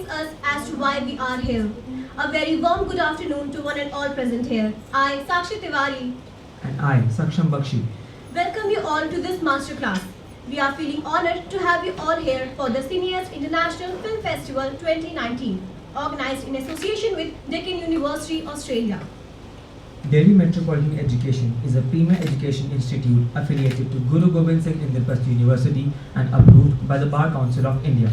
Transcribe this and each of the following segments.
brings us as to why we are here. A very warm good afternoon to one and all present here. I, Sakshi Tiwari, And I, Saksham Bakshi. welcome you all to this masterclass. We are feeling honored to have you all here for the Cineast International Film Festival 2019, organized in association with Deccan University, Australia. Delhi Metropolitan Education is a premier education institute affiliated to Guru Gobind Singh Indraprasth University and approved by the Bar Council of India.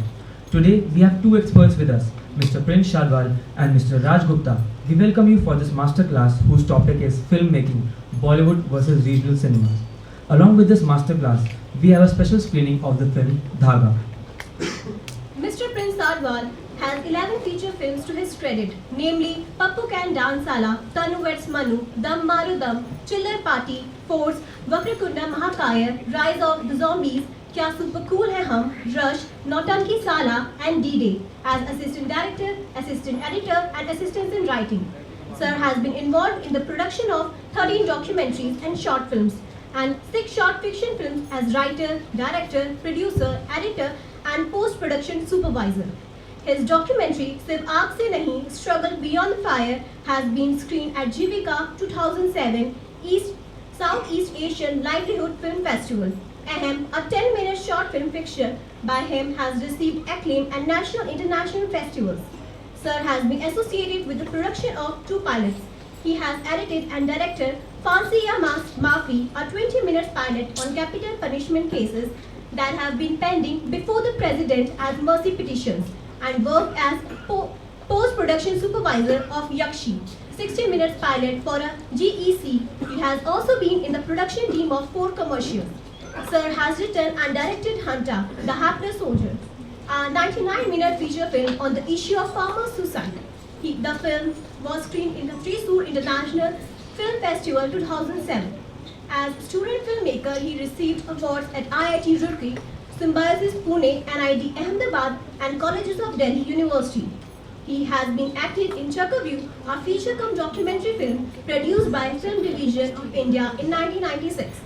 Today, we have two experts with us, Mr. Prince Shadwal and Mr. Raj Gupta. We welcome you for this masterclass whose topic is filmmaking, Bollywood versus regional cinemas. Along with this masterclass, we have a special screening of the film Dhaga. Mr. Prince Sadwal has 11 feature films to his credit, namely Pappu Can Dance Sala, Tanu Vets Manu, Dam Maru Dam, Chiller Party, Force, Vakrakunda Mahakaya, Rise of the Zombies, Kya Super Cool Hai Hum, Rush, Nautanki Sala, and D-Day as assistant director, assistant editor, and assistants in writing. Sir has been involved in the production of 13 documentaries and short films and 6 short fiction films as writer, director, producer, editor, and post-production supervisor. His documentary Sirf Aag Se Nahi, Struggle Beyond the Fire has been screened at Jivika 2007 Southeast Asian Livelihood Film Festival. Ahem, a 10-minute short film fiction by him has received acclaim at national and international festivals. Sir has been associated with the production of 2 pilots. He has edited and directed Fancy Ya Maafi, a 20-minute pilot on capital punishment cases that have been pending before the president as mercy petitions, and worked as post-production supervisor of Yakshi, 60 minutes pilot for a GEC. He has also been in the production team of 4 commercials. Sir has written and directed Hunta, The Hapless Soldier, a 99-minute feature film on the issue of farmer suicide. The film was screened in the Thrissur International Film Festival 2007. As student filmmaker, he received awards at IIT Roorkee, Symbiosis Pune, NID Ahmedabad, and Colleges of Delhi University. He has been acted in Chakravyuh, a feature-cum documentary film produced by Film Division of India in 1996.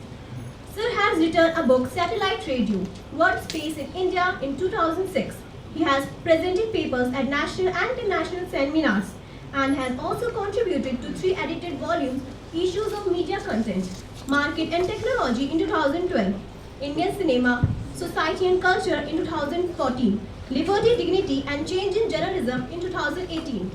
Sir has written a book, Satellite Radio, What Space in India, in 2006. He has presented papers at national and international seminars and has also contributed to 3 edited volumes, Issues of Media Content, Market and Technology in 2012, Indian Cinema, Society and Culture in 2014, Liberty, Dignity and Change in Journalism in 2018.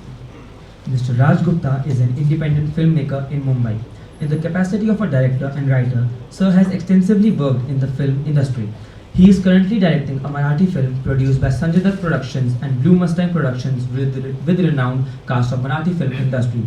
Mr. Raj Gupta is an independent filmmaker in Mumbai. In the capacity of a director and writer, Sir has extensively worked in the film industry. He is currently directing a Marathi film produced by Sanjay Dutt Productions and Blue Mustang Productions with renowned cast of Marathi film industry.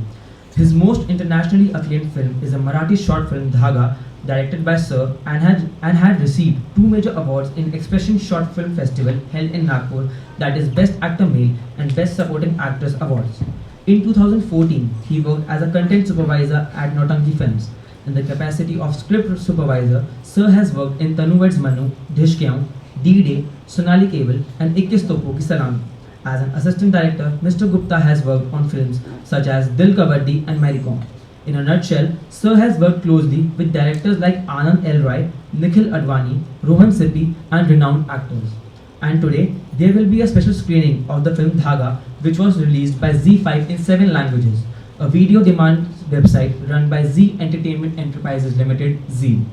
His most internationally acclaimed film is a Marathi short film Dhaga, directed by Sir and had received 2 major awards in Expression Short Film Festival held in Nagpur, that is Best Actor Male and Best Supporting Actress awards. In 2014, he worked as a content supervisor at Nautanki Films. In the capacity of script supervisor, Sir has worked in Tanu Veds Manu, Dhishkyaun, D-Day, Sonali Cable, and Ikkis Topo Ki Salami. As an assistant director, Mr. Gupta has worked on films such as Dil Kabaddi and Mary Kom. In a nutshell, Sir has worked closely with directors like Anand L. Roy, Nikhil Advani, Rohan Sippy, and renowned actors. And today, there will be a special screening of the film Dhaga, which was released by ZEE5 in 7 languages, a video demand website run by Zee Entertainment Enterprises Limited, Zee.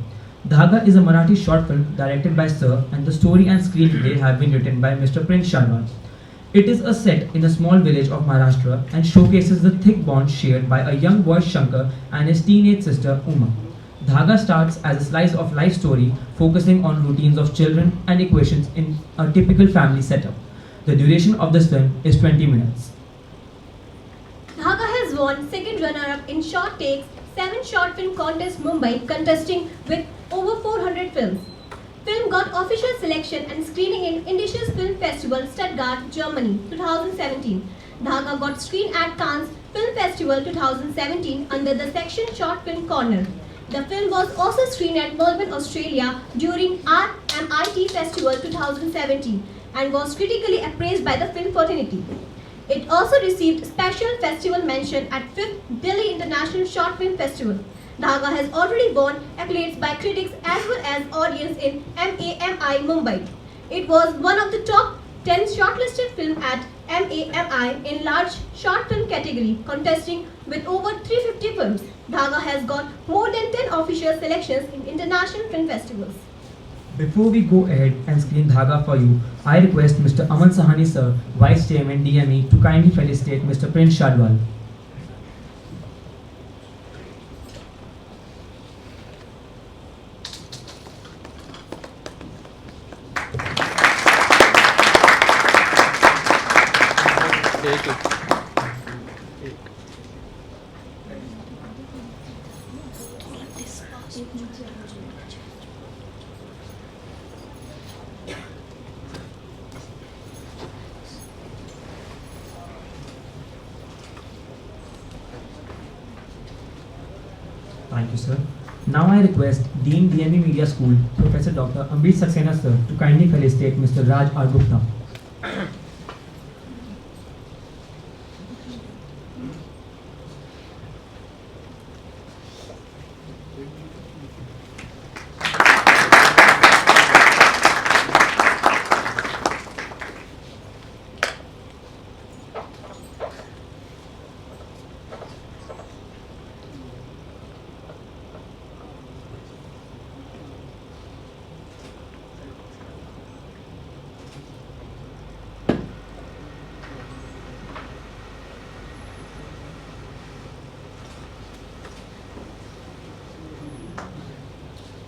Dhaga is a Marathi short film directed by Sir, and the story and screenplay have been written by Mr. Prince Shadwal. It is a set in a small village of Maharashtra and showcases the thick bond shared by a young boy Shankar and his teenage sister Uma. Dhaga starts as a slice of life story focusing on routines of children and equations in a typical family setup. The duration of this film is 20 minutes. Dhaga has won 2nd runner-up in Short Takes 7 Short Film Contest Mumbai, contesting with over 400 films. Film got official selection and screening in Indisches Film Festival, Stuttgart, Germany, 2017. Dhaga got screened at Cannes Film Festival 2017 under the section Short Film Corner. The film was also screened at Melbourne, Australia during RMIT Festival 2017 and was critically appraised by the film fraternity. It also received special festival mention at 5th Delhi International Short Film Festival. Dhaga has already won accolades by critics as well as audience in MAMI Mumbai. It was one of the top 10 shortlisted films at MAMI in large short film category, contesting with over 350 films. Dhaga has got more than 10 official selections in international film festivals. Before we go ahead and screen Dhaga for you, I request Mr. Aman Sahani sir, Vice Chairman DME, to kindly felicitate Mr. Prince Shadwal. Thank you, sir. Now I request Dean DME Media School, Professor Dr. Amrit Saxena sir, to kindly felicitate Mr. Raj R. Gupta.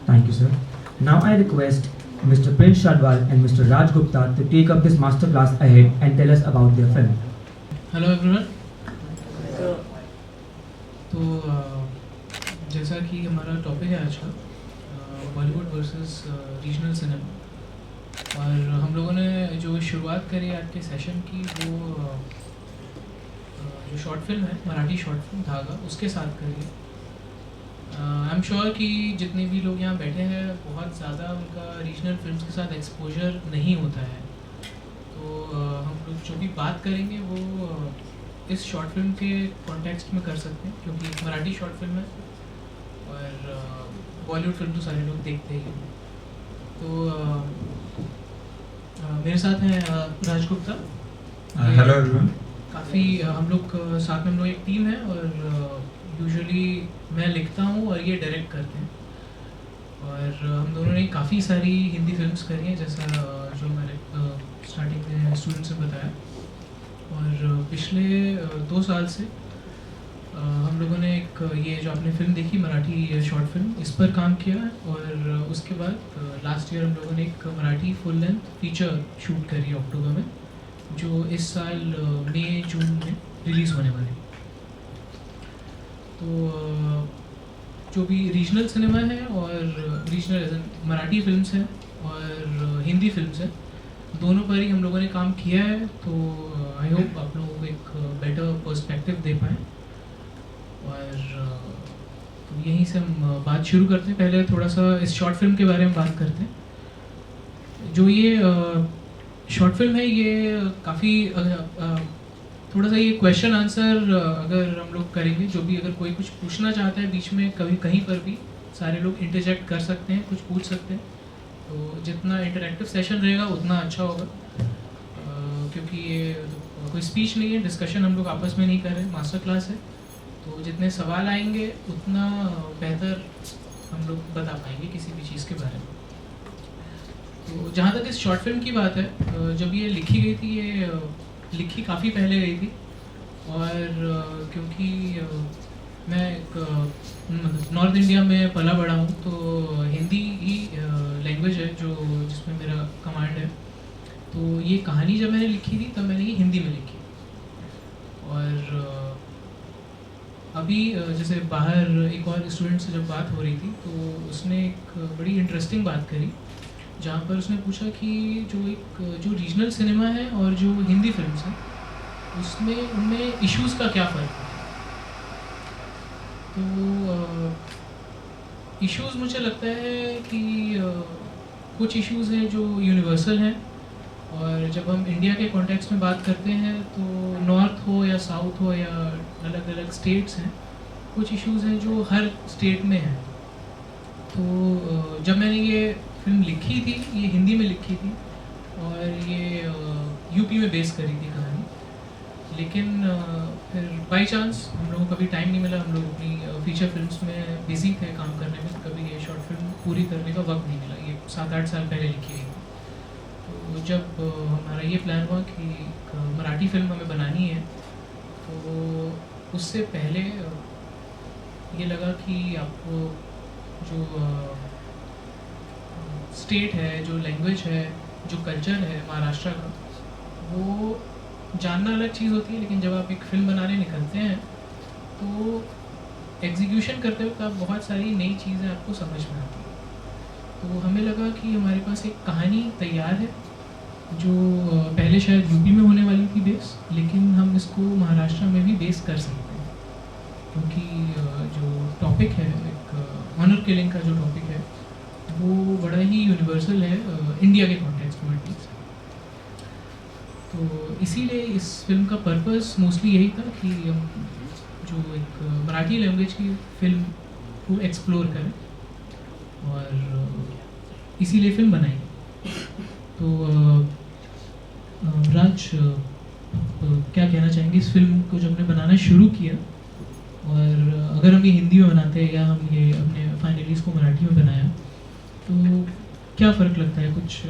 Thank you, sir. Now I request Mr. Prince Shadwal and Mr. Raj Gupta to take up this masterclass ahead and tell us about their film. Hello everyone. तो जैसा कि हमारा topic है आज का Bollywood versus regional cinema, और हम लोगों ने जो शुरुआत करी आज के सेशन की वो जो शॉर्ट फिल्म है, मराठी शॉर्ट फिल्म धागा, उसके साथ करी है। आई एम श्योर कि जितने भी लोग यहाँ बैठे हैं बहुत ज़्यादा उनका रीजनल फिल्म्स के साथ एक्सपोजर नहीं होता है, तो हम लोग जो भी बात करेंगे वो इस शॉर्ट फिल्म के कॉन्टेक्स्ट में कर सकते हैं, क्योंकि एक मराठी शॉर्ट फिल्म है और बॉलीवुड फिल्म तो सारे लोग देखते ही हैं। तो मेरे साथ हैं राज गुप्ता। Hello everyone. काफ़ी हम लोग साथ में हम लोग एक टीम है, और यूजुअली मैं लिखता हूँ और ये डायरेक्ट करते हैं, और हम दोनों ने काफ़ी सारी हिंदी फिल्म्स करी हैं, जैसा जो मैंने स्टार्टिंग में स्टूडेंट्स ने बताया। और पिछले 2 साल से हम लोगों ने एक ये जो आपने फिल्म देखी मराठी शॉर्ट फिल्म, इस पर काम किया है, और उसके बाद लास्ट ईयर हम लोगों ने एक Marathi full length feature shoot करी है अक्टूबर में, जो इस साल मई जून में रिलीज़ होने वाली। तो जो भी रीजनल सिनेमा है और रीजनल मराठी फिल्म्स हैं और हिंदी फिल्म्स हैं, दोनों पर ही हम लोगों ने काम किया है, तो आई होप आप लोगों को एक बेटर पर्सपेक्टिव दे पाएँ। और तो यहीं से हम बात शुरू करते हैं। पहले थोड़ा सा इस शॉर्ट फिल्म के बारे में बात करते हैं। जो ये शॉर्ट फिल्म है, ये काफ़ी थोड़ा सा ये क्वेश्चन आंसर अगर हम लोग करेंगे, जो भी अगर कोई कुछ पूछना चाहता है बीच में कभी कहीं पर भी सारे लोग इंटरजेक्ट कर सकते हैं, कुछ पूछ सकते हैं, तो जितना इंटरेक्टिव सेशन रहेगा उतना अच्छा होगा, क्योंकि ये कोई स्पीच नहीं है, डिस्कशन हम लोग आपस में नहीं कर रहे, मास्टर क्लास है, तो जितने सवाल आएंगे उतना बेहतर हम लोग बता पाएंगे किसी भी चीज़ के बारे में। तो जहाँ तक इस शॉर्ट फिल्म की बात है, जब ये लिखी गई थी, ये लिखी काफ़ी पहले गई थी, और क्योंकि मैं मतलब नॉर्थ इंडिया में पला बड़ा हूँ, तो हिंदी ही लैंग्वेज है जो जिसमें मेरा कमांड है, तो ये कहानी जब मैंने लिखी थी तब मैंने ये हिंदी में लिखी। और अभी जैसे बाहर एक और स्टूडेंट से जब बात हो रही थी, तो उसने एक बड़ी इंटरेस्टिंग बात करी, जहाँ पर उसने पूछा कि जो रीजनल सिनेमा है और जो हिंदी फिल्म्स हैं, उसमें उनमें इश्यूज़ का क्या फ़र्क है। तो इश्यूज़ मुझे लगता है कि कुछ इश्यूज़ हैं जो यूनिवर्सल हैं, और जब हम इंडिया के कॉन्टेक्स्ट में बात करते हैं तो नॉर्थ हो या साउथ हो या अलग अलग स्टेट्स हैं, कुछ इश्यूज़ हैं जो हर स्टेट में हैं। तो जब मैंने ये फिल्म लिखी थी, ये हिंदी में लिखी थी, और ये यूपी में बेस करी थी कहानी, लेकिन फिर बाई चांस हम लोगों को कभी टाइम नहीं मिला, हम लोग अपनी फीचर फिल्म्स में बिजी थे काम करने में, कभी ये शॉर्ट फिल्म पूरी करने का वक्त नहीं मिला। ये 7-8 साल पहले लिखी गई थी। तो जब हमारा ये प्लान हुआ कि एक मराठी फिल्म हमें बनानी है, तो उससे पहले ये लगा कि आपको जो स्टेट है, जो लैंग्वेज है, जो कल्चर है महाराष्ट्र का, वो जानना अलग चीज़ होती है, लेकिन जब आप एक फ़िल्म बनाने निकलते हैं तो एग्जीक्यूशन करते वक्त आप बहुत सारी नई चीज़ें आपको समझ में आती हैं। तो हमें लगा कि हमारे पास एक कहानी तैयार है जो पहले शायद यूपी में होने वाली थी बेस, लेकिन हम इसको महाराष्ट्र में भी बेस कर सकते हैं, क्योंकि जो टॉपिक है, एक ऑनर किलिंग का जो टॉपिक है, वो बड़ा ही यूनिवर्सल है इंडिया के कॉन्टेक्स्ट में एटलीस्ट। तो इसीलिए इस फिल्म का पर्पस मोस्टली यही था कि हम जो एक मराठी लैंग्वेज की फिल्म को एक्सप्लोर करें, और इसीलिए फिल्म बनाई। तो राज, क्या कहना चाहेंगे इस फिल्म को जब हमने बनाना शुरू किया, और अगर हम ये हिंदी में बनाते हैं या हम ये अपने फाइनली इसको मराठी में बनाया, तो क्या फ़र्क लगता है? कुछ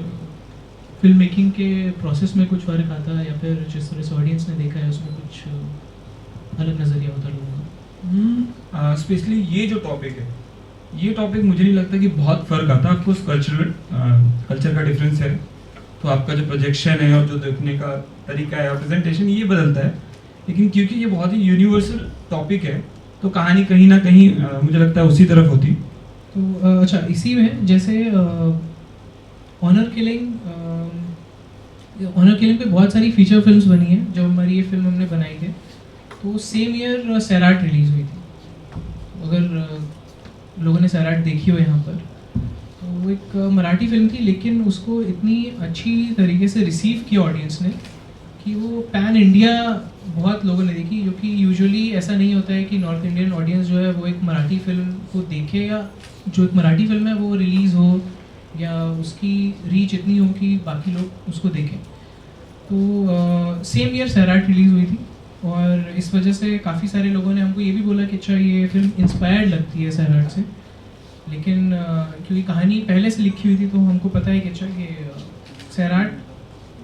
फिल्म मेकिंग के प्रोसेस में कुछ फ़र्क आता है, या फिर जिस तरह से ऑडियंस ने देखा है उसमें कुछ अलग नज़रिया होता है लोगों का? स्पेशली ये जो टॉपिक है, ये टॉपिक मुझे नहीं लगता कि बहुत फ़र्क आता है। आपको कल्चर का डिफरेंस है, तो आपका जो प्रोजेक्शन है और जो देखने का तरीका है और प्रेजेंटेशन, ये बदलता है। लेकिन क्योंकि ये बहुत ही यूनिवर्सल टॉपिक है, तो कहानी कहीं ना कहीं मुझे लगता है उसी तरफ होती। तो अच्छा, इसी में जैसे ऑनर किलिंग पे बहुत सारी फीचर फिल्म्स बनी हैं। जब हमारी ये फिल्म हमने बनाई थी, तो सेम ईयर सैराट रिलीज़ हुई थी। अगर लोगों ने सैराट देखी हो यहाँ पर, तो वो एक मराठी फिल्म थी, लेकिन उसको इतनी अच्छी तरीके से रिसीव किया ऑडियंस ने कि वो पैन इंडिया बहुत लोगों ने देखी, जो कि यूजुअली ऐसा नहीं होता है कि नॉर्थ इंडियन ऑडियंस जो है वो एक मराठी फिल्म को देखे, या जो एक मराठी फिल्म है वो रिलीज़ हो या उसकी रीच इतनी हो कि बाकी लोग उसको देखें। तो सेम ईयर सैराट रिलीज़ हुई थी, और इस वजह से काफ़ी सारे लोगों ने हमको ये भी बोला कि अच्छा, ये फिल्म इंस्पायर्ड लगती है सैराट से। लेकिन क्योंकि कहानी पहले से लिखी हुई थी, तो हमको पता है कि अच्छा, ये सैराट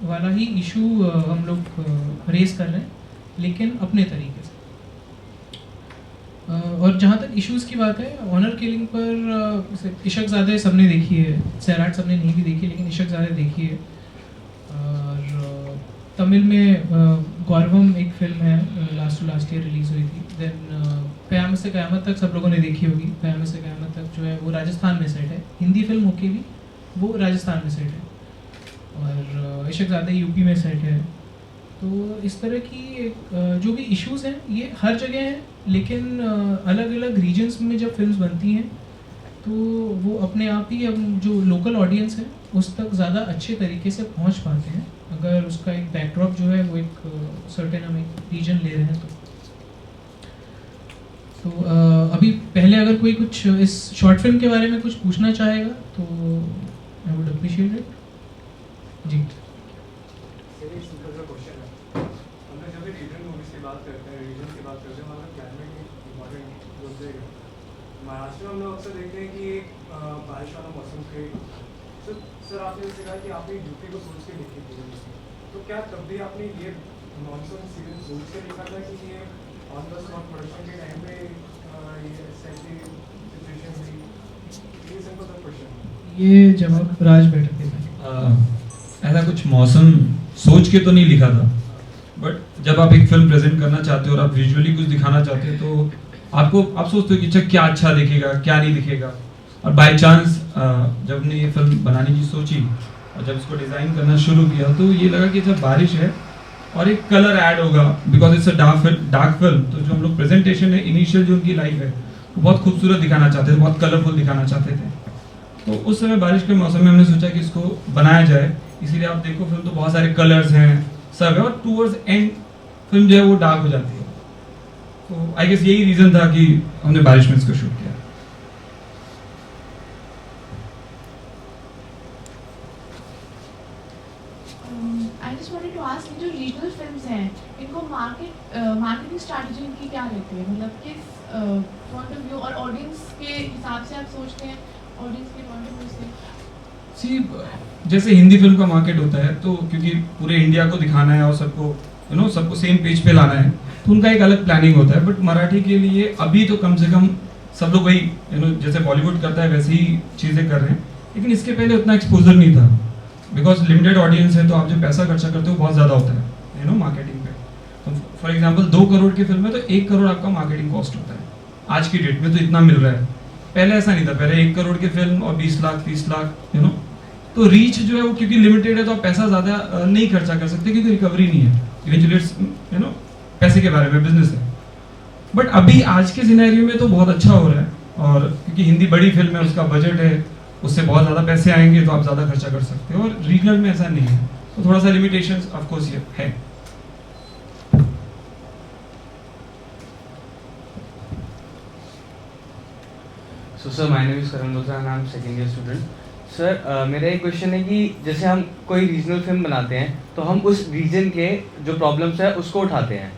वाला ही इशू हम लोग रेस कर रहे हैं, लेकिन अपने तरीके से। और जहाँ तक इश्यूज़ की बात है, ऑनर किलिंग पर इशकज़ादे सबने देखी है, सैराट सबने नहीं भी देखी, लेकिन इशकज़ादे देखी है। और तमिल में गौरवम एक फिल्म है, लास्ट ईयर रिलीज़ हुई थी। देन क़यामत से क़यामत तक सब लोगों ने देखी होगी। क़यामत से क़यामत तक जो है वो राजस्थान में सेट है, हिंदी फिल्म होके भी वो राजस्थान में सेट है, और इशकज़ादे यूपी में सेट है। तो इस तरह की जो भी इश्यूज़ हैं ये हर जगह हैं, लेकिन अलग अलग रीजन्स में जब फिल्म्स बनती हैं, तो वो अपने आप ही अब जो लोकल ऑडियंस है उस तक ज़्यादा अच्छे तरीके से पहुंच पाते हैं, अगर उसका एक बैकड्रॉप जो है वो एक सर्टेन हम एक रीजन ले रहे हैं। तो अभी पहले अगर कोई कुछ इस शॉर्ट फिल्म के बारे में कुछ पूछना चाहेगा तो आई वुड अप्रिशिएट इट। जी। महाराष्ट्र में हम लोग अक्सर देखते हैं कि बारिश वाला मौसम थे। तो सर, आपने जैसे कहा कि आपने यूपी को सोच के लिखी थी, तो क्या तब भी आपने ये मॉनसून सीजन सोच के लिखा था कि ये ऑन द स्पॉट प्रोडक्शन के टाइम पे ये ऐसी सिचुएशन हुई? ये सिंपल सा क्वेश्चन। ये जवाब राज बैठक देगा। ऐसा कुछ मौसम सोच के तो नहीं लिखा था, बट जब आप एक फिल्म प्रेजेंट करना चाहते हो और आप विजुअली कुछ दिखाना चाहते हो, तो आप सोचते हो कि अच्छा, क्या अच्छा दिखेगा, क्या नहीं दिखेगा। और बाय चांस जब हमने ये फिल्म बनाने की सोची और जब इसको डिज़ाइन करना शुरू किया, तो ये लगा कि अच्छा, बारिश है और एक कलर ऐड होगा, because it's a dark film. तो जो हम लोग प्रेजेंटेशन है, इनिशियल जो उनकी लाइफ है, वो बहुत खूबसूरत दिखाना चाहते थे, बहुत कलरफुल दिखाना चाहते थे। तो उस समय बारिश के मौसम में हमने सोचा कि इसको बनाया जाए। इसीलिए आप देखो, फिल्म तो बहुत सारे कलर्स हैं, सब है, और टूवर्ड्स एंड फिल्म जो है वो डार्क हो जाती है। तो आई गेस यही रीज़न था कि हमने बारिश में इसको शूट किया। I just wanted to ask, जो रीजनल फिल्म्स हैं हैं, इनको मार्केटिंग स्ट्रैटेजी इनकी क्या रहती है, मतलब किस पॉइंट ऑफ व्यू और ऑडियंस के हिसाब से आप सोचते हैं, ऑडियंस के पॉइंट ऑफ व्यू से? सी जैसे हिंदी फिल्म का मार्केट होता है, तो क्योंकि पूरे इंडिया को दिखाना है और सबको सबको सेम पेज पे लाना है, तो उनका एक अलग प्लानिंग होता है। बट मराठी के लिए अभी तो कम से कम सब लोग वही जैसे बॉलीवुड करता है वैसे ही चीज़ें कर रहे हैं, लेकिन इसके पहले उतना एक्सपोजर नहीं था, बिकॉज लिमिटेड ऑडियंस है, तो आप जो पैसा खर्चा करते हो बहुत ज़्यादा होता है मार्केटिंग पे। तो फॉर एग्जाम्पल 2 करोड़ की फिल्म है तो 1 करोड़ आपका मार्केटिंग कॉस्ट होता है। आज की डेट में तो इतना मिल रहा है, पहले ऐसा नहीं था, पहले 1 करोड़ की फिल्म और 20 लाख 30 लाख तो रीच जो है वो क्योंकि लिमिटेड है तो आप पैसा ज़्यादा नहीं खर्चा कर सकते, क्योंकि रिकवरी नहीं है, इवेंचुअली पैसे के बारे में बिजनेस है। बट अभी आज के सिनेरियो में तो बहुत अच्छा हो रहा है, और क्योंकि हिंदी बड़ी फिल्म है, उसका बजट है, उससे बहुत ज़्यादा पैसे आएंगे तो आप ज़्यादा खर्चा कर सकते हो, और रीजनल में ऐसा नहीं है, तो थोड़ा सा लिमिटेशंस ऑफ कोर्स ये है। So sir, my name is Karan Luthra and I'm second year student. Sir मेरा एक क्वेश्चन है कि जैसे हम कोई रीजनल फिल्म बनाते हैं तो हम उस रीजन के जो प्रॉब्लम्स है उसको उठाते हैं,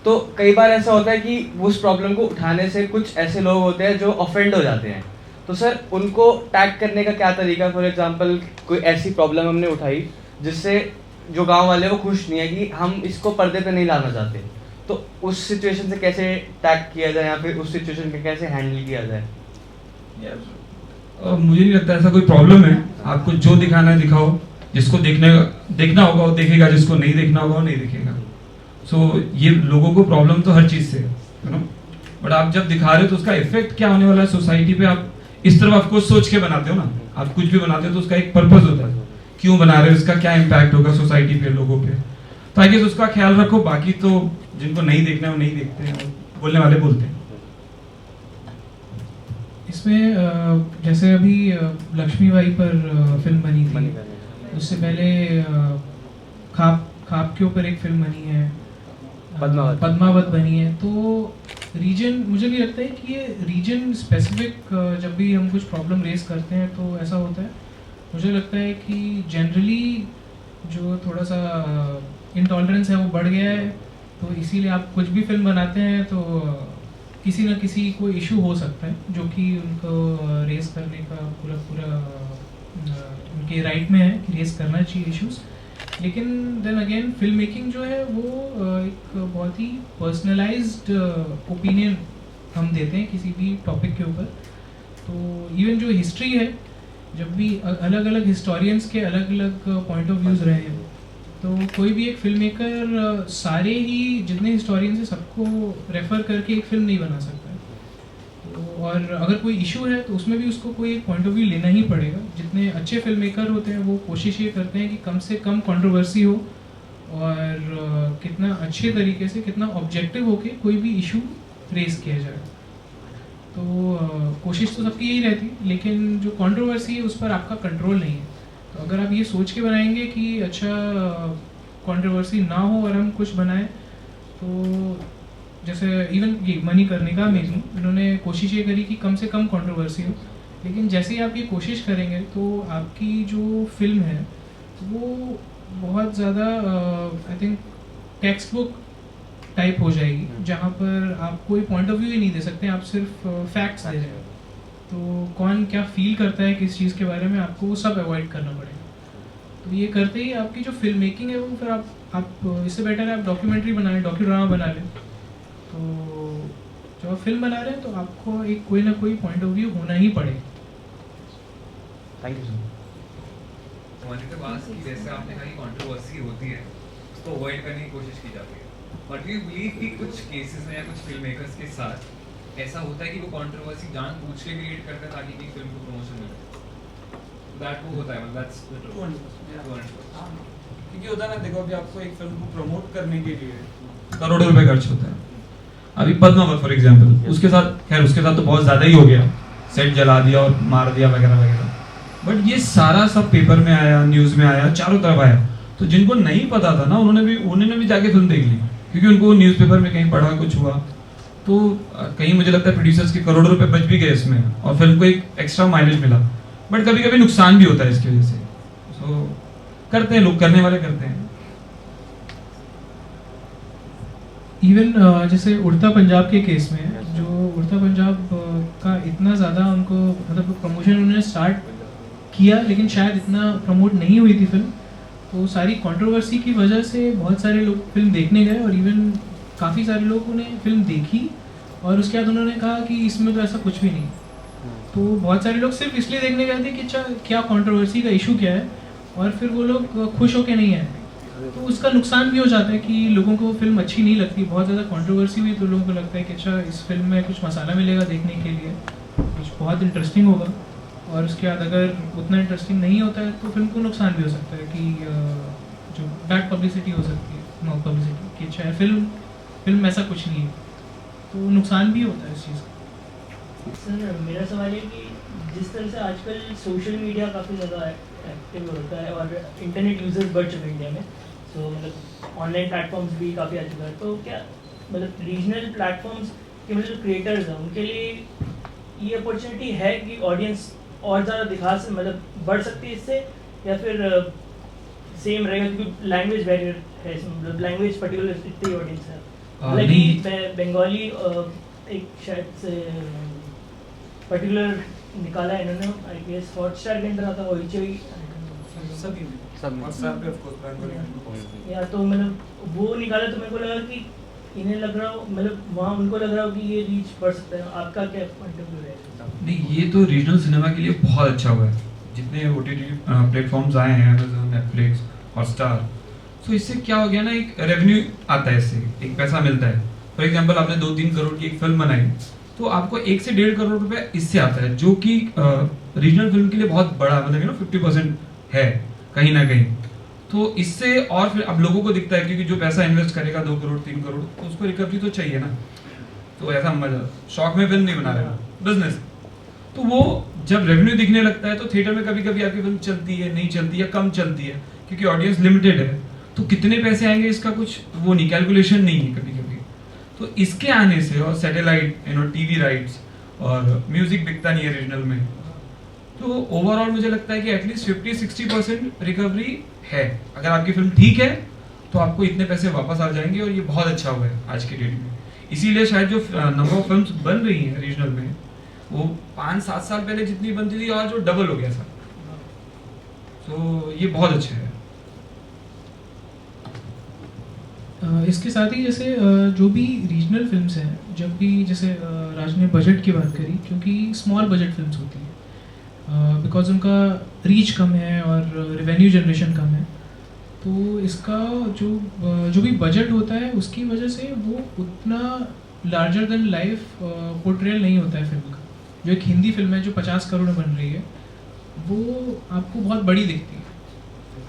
तो कई बार ऐसा होता है कि उस प्रॉब्लम को उठाने से कुछ ऐसे लोग होते हैं जो ऑफेंड हो जाते हैं, तो सर उनको टैग करने का क्या तरीका? फॉर एग्जांपल कोई ऐसी प्रॉब्लम हमने उठाई जिससे जो गांव वाले वो खुश नहीं है कि हम इसको पर्दे पे नहीं लाना चाहते, तो उस सिचुएशन से कैसे टैग किया जाए या फिर उस सिचुएशन को कैसे हैंडल किया जाए? मुझे नहीं लगता ऐसा कोई प्रॉब्लम है। आपको जो दिखाना है दिखाओ, जिसको देखना होगा वो देखेगा, जिसको नहीं देखना होगा वो नहीं देखेगा। सो ये लोगों को प्रॉब्लम तो हर चीज़ से है, बट आप जब दिखा रहे हो तो उसका इफेक्ट क्या होने वाला है सोसाइटी पे, आप इस तरफ आपको सोच के बनाते हो ना। आप कुछ भी बनाते हो तो उसका एक पर्पज होता है, क्यों बना रहे हो, उसका क्या इम्पैक्ट होगा सोसाइटी पे, लोगों पे, तो आई गेस उसका ख्याल रखो। बाकी तो जिनको नहीं देखना है वो नहीं देखते हैं, बोलने वाले बोलते हैं। इसमें जैसे अभी लक्ष्मीबाई पर फिल्म बनी थी, उससे पहले खाप के ऊपर एक फिल्म बनी है, पद्मावत बनी है। तो रीजन, मुझे नहीं लगता है कि ये रीजन स्पेसिफिक जब भी हम कुछ प्रॉब्लम रेस करते हैं तो ऐसा होता है। मुझे लगता है कि जनरली जो थोड़ा सा इंटॉलरेंस है वो बढ़ गया है, तो इसीलिए आप कुछ भी फिल्म बनाते हैं तो किसी न किसी को इशू हो सकता है, जो कि उनको रेस करने का पूरा उनके राइट में है कि रेस करना चाहिए इश्यूज। लेकिन देन अगेन फिल्म मेकिंग जो है वो एक बहुत ही पर्सनलाइज्ड ओपिनियन हम देते हैं किसी भी टॉपिक के ऊपर। तो इवन जो हिस्ट्री है, जब भी अलग अलग हिस्टोरियंस के अलग अलग पॉइंट ऑफ व्यूज़ रहे हैं, तो कोई भी एक फिल्म मेकर सारे ही जितने हिस्टोरियंस हैं सबको रेफ़र करके एक फिल्म नहीं बना सकता है। तो और अगर कोई इशू है तो उसमें भी उसको कोई एक पॉइंट ऑफ व्यू लेना ही पड़ेगा। जितने अच्छे फिल्म मेकर होते हैं वो कोशिश ये करते हैं कि कम से कम कंट्रोवर्सी हो और कितना अच्छे तरीके से, कितना ऑब्जेक्टिव होके कोई भी इशू रेस किया जाए। तो कोशिश तो सबकी यही रहती है, लेकिन जो कंट्रोवर्सी है उस पर आपका कंट्रोल नहीं है। तो अगर आप ये सोच के बनाएंगे कि अच्छा कंट्रोवर्सी ना हो और हम कुछ बनाएं, तो जैसे इवन ये मणिकर्णिका में भी उन्होंने कोशिश ये करी कि कम से कम कंट्रोवर्सी हो, लेकिन जैसे ही आप ये कोशिश करेंगे तो आपकी जो फिल्म है वो बहुत ज़्यादा I think text book type हो जाएगी, जहाँ पर आप कोई पॉइंट ऑफ व्यू ही नहीं दे सकते, आप सिर्फ फैक्ट्स दे रहे हैं। तो कौन क्या फील करता है किस चीज़ के बारे में, आपको वो सब अवॉइड करना पड़ेगा। तो ये करते ही आपकी जो फिल्म मेकिंग है वो फिर आप इससे बेटर है आप डॉक्यूमेंट्री बनाएं, डॉक्यूड्रामा बना लें। तो जब आप फिल्म बना रहे हैं तो आपको एक कोई ना कोई पॉइंट ऑफ व्यू होना ही पड़ेगा। Thank you sir. हमारे के पास की जैसे आपने कहा कि कंट्रोवर्सी होती है उसको अवॉइड करने की कोशिश की जाती है, बट वी बिलीव कि कुछ केसेस में या कुछ फिल्म मेकर्स के साथ ऐसा होता है कि वो कंट्रोवर्सी जानबूझ के क्रिएट करते हैं ताकि की फिल्म को प्रमोशन मिले। दैट वो होता है, मतलब दैट्स द ट्रूथ। क्योंकि होता है ना, देखो अभी आपको एक फिल्म को प्रमोट करने के लिए करोड़ों रुपए खर्च होता है। अभी पद्मावत फॉर एग्जांपल, उसके साथ खैर उसके साथ तो बहुत ज़्यादा ही हो गया, सेट जला दिया और मार दिया वगैरह वगैरह, बट ये सारा सब पेपर में आया, न्यूज़ में आया, चारों तरफ आया। तो जिनको नहीं पता था ना उन्होंने भी जाके फिल्म देख ली, क्योंकि उनको न्यूज़पेपर में कहीं पढ़ा कुछ हुआ, तो कहीं मुझे लगता है प्रोड्यूसर्स के करोड़ों रुपए बच भी गए इसमें और फिल्म को एक एक्स्ट्रा माइलेज मिला। बट कभी कभी नुकसान भी होता है इसकी वजह से। सो करते हैं लोग, करने वाले करते हैं। इवन जैसे उड़ता पंजाब के केस में, जो उड़ता पंजाब का इतना ज़्यादा उनको मतलब प्रमोशन उन्होंने स्टार्ट किया, लेकिन शायद इतना प्रमोट नहीं हुई थी फिल्म, तो सारी कंट्रोवर्सी की वजह से बहुत सारे लोग फिल्म देखने गए और इवन काफ़ी सारे लोगों ने फिल्म देखी और उसके बाद उन्होंने कहा कि इसमें तो ऐसा कुछ भी नहीं। तो बहुत सारे लोग सिर्फ इसलिए देखने गए थे कि अच्छा क्या कंट्रोवर्सी का इशू क्या है, और फिर वो लोग खुश होके नहीं आए, तो उसका नुकसान भी हो जाता है कि लोगों को फिल्म अच्छी नहीं लगती। बहुत ज़्यादा कंट्रोवर्सी हुई तो लोगों को लगता है कि अच्छा इस फिल्म में कुछ मसाला मिलेगा देखने के लिए, कुछ बहुत इंटरेस्टिंग होगा, और उसके बाद अगर उतना इंटरेस्टिंग नहीं होता है तो फिल्म को नुकसान भी हो सकता है कि जो बैड पब्लिसिटी हो सकती है, नॉट पब्लिसिटी, कि अच्छा फिल्म ऐसा कुछ नहीं है, तो नुकसान भी होता है इस चीज़ का। सर मेरा सवाल है कि जिस तरह से आजकल सोशल मीडिया काफ़ी ज़्यादा एक्टिव होता है और इंटरनेट यूजर्स बढ़ चुके हैं इंडिया में, तो मतलब ऑनलाइन प्लेटफॉर्म्स भी काफ़ी आ चुका है, तो क्या मतलब रीजनल प्लेटफॉर्म्स के मतलब क्रिएटर्स हैं उनके लिए ये अपॉर्चुनिटी है कि ऑडियंस और ज़्यादा दिखा से मतलब बढ़ सकती है इससे, या फिर सेम रहेगा क्योंकि लैंग्वेज बैरियर है, मतलब लैंग्वेज पर्टिकुलर इतनी ऑडियंस है, हालांकि बंगाली एक शायद से पर्टिकुलर निकाला है इन्होंने, आई गेस हॉटस्टार के अंदर आता होइचोई सभी सब WhatsApp पे ऑफ कोर्स या तो मतलब वो निकाला, तो मेरे को लगा कि इन्हें लग रहा हो मतलब वहाँ उनको लग रहा हो कि ये रीच बढ़ सकता है। आपका क्या पॉइंट ऑफ व्यू है? नहीं, ये तो रीजनल सिनेमा के लिए बहुत अच्छा हुआ है, जितने OTT प्लेटफॉर्म्स आए हैं, अमेजोन, नेटफ्लिक्स, हॉटस्टार, तो इससे क्या हो गया ना, एक रेवेन्यू आता है, इससे एक पैसा मिलता है। फॉर एग्जांपल आपने 2-3 करोड़ की एक फिल्म बनाई तो आपको 1 से 1.5 करोड़ रुपए इससे आता है, जो कि रीजनल फिल्म के लिए बहुत बड़ा मतलब 50% है कहीं ना कहीं। तो इससे और फिर अब लोगों को दिखता है क्योंकि जो पैसा इन्वेस्ट करेगा 2 करोड़ 3 करोड़ तो उसको रिकवरी तो चाहिए ना, तो ऐसा मजा शौक में फिल्म नहीं बना रहे, बिजनेस। तो वो जब रेवेन्यू दिखने लगता है तो थिएटर में कभी कभी आपकी फिल्म चलती है, नहीं चलती है, कम चलती है क्योंकि ऑडियंस लिमिटेड है, तो कितने पैसे आएंगे इसका कुछ वो नहीं, कैलकुलेशन नहीं है कभी कभी। तो इसके आने से और सैटेलाइट टीवी राइट्स और म्यूजिक बिकता नहीं है रीजनल में, तो ओवरऑल मुझे लगता है कि एटलीस्ट 50-60% रिकवरी है। अगर आपकी फिल्म ठीक है तो आपको इतने पैसे वापस आ जाएंगे, और ये बहुत अच्छा हुआ है आज के डेट में। इसीलिए शायद जो नंबर ऑफ फिल्म्स बन रही हैं रीजनल में वो 5-7 साल पहले जितनी बनती थी और जो डबल हो गया सर, तो ये बहुत अच्छा है। इसके साथ ही जैसे जो भी रीजनल फिल्म्स हैं, जब भी जैसे राज ने बजट की बात करी, क्योंकि स्मॉल बजट फिल्म्स होती हैं बिकॉज उनका रीच कम है और रेवेन्यू जनरेशन कम है, तो इसका जो भी बजट होता है उसकी वजह से वो उतना लार्जर देन लाइफ पोर्ट्रेयल नहीं होता है फिल्म का। जो एक हिंदी फिल्म है जो 50 करोड़ में बन रही है वो आपको बहुत बड़ी दिखती है,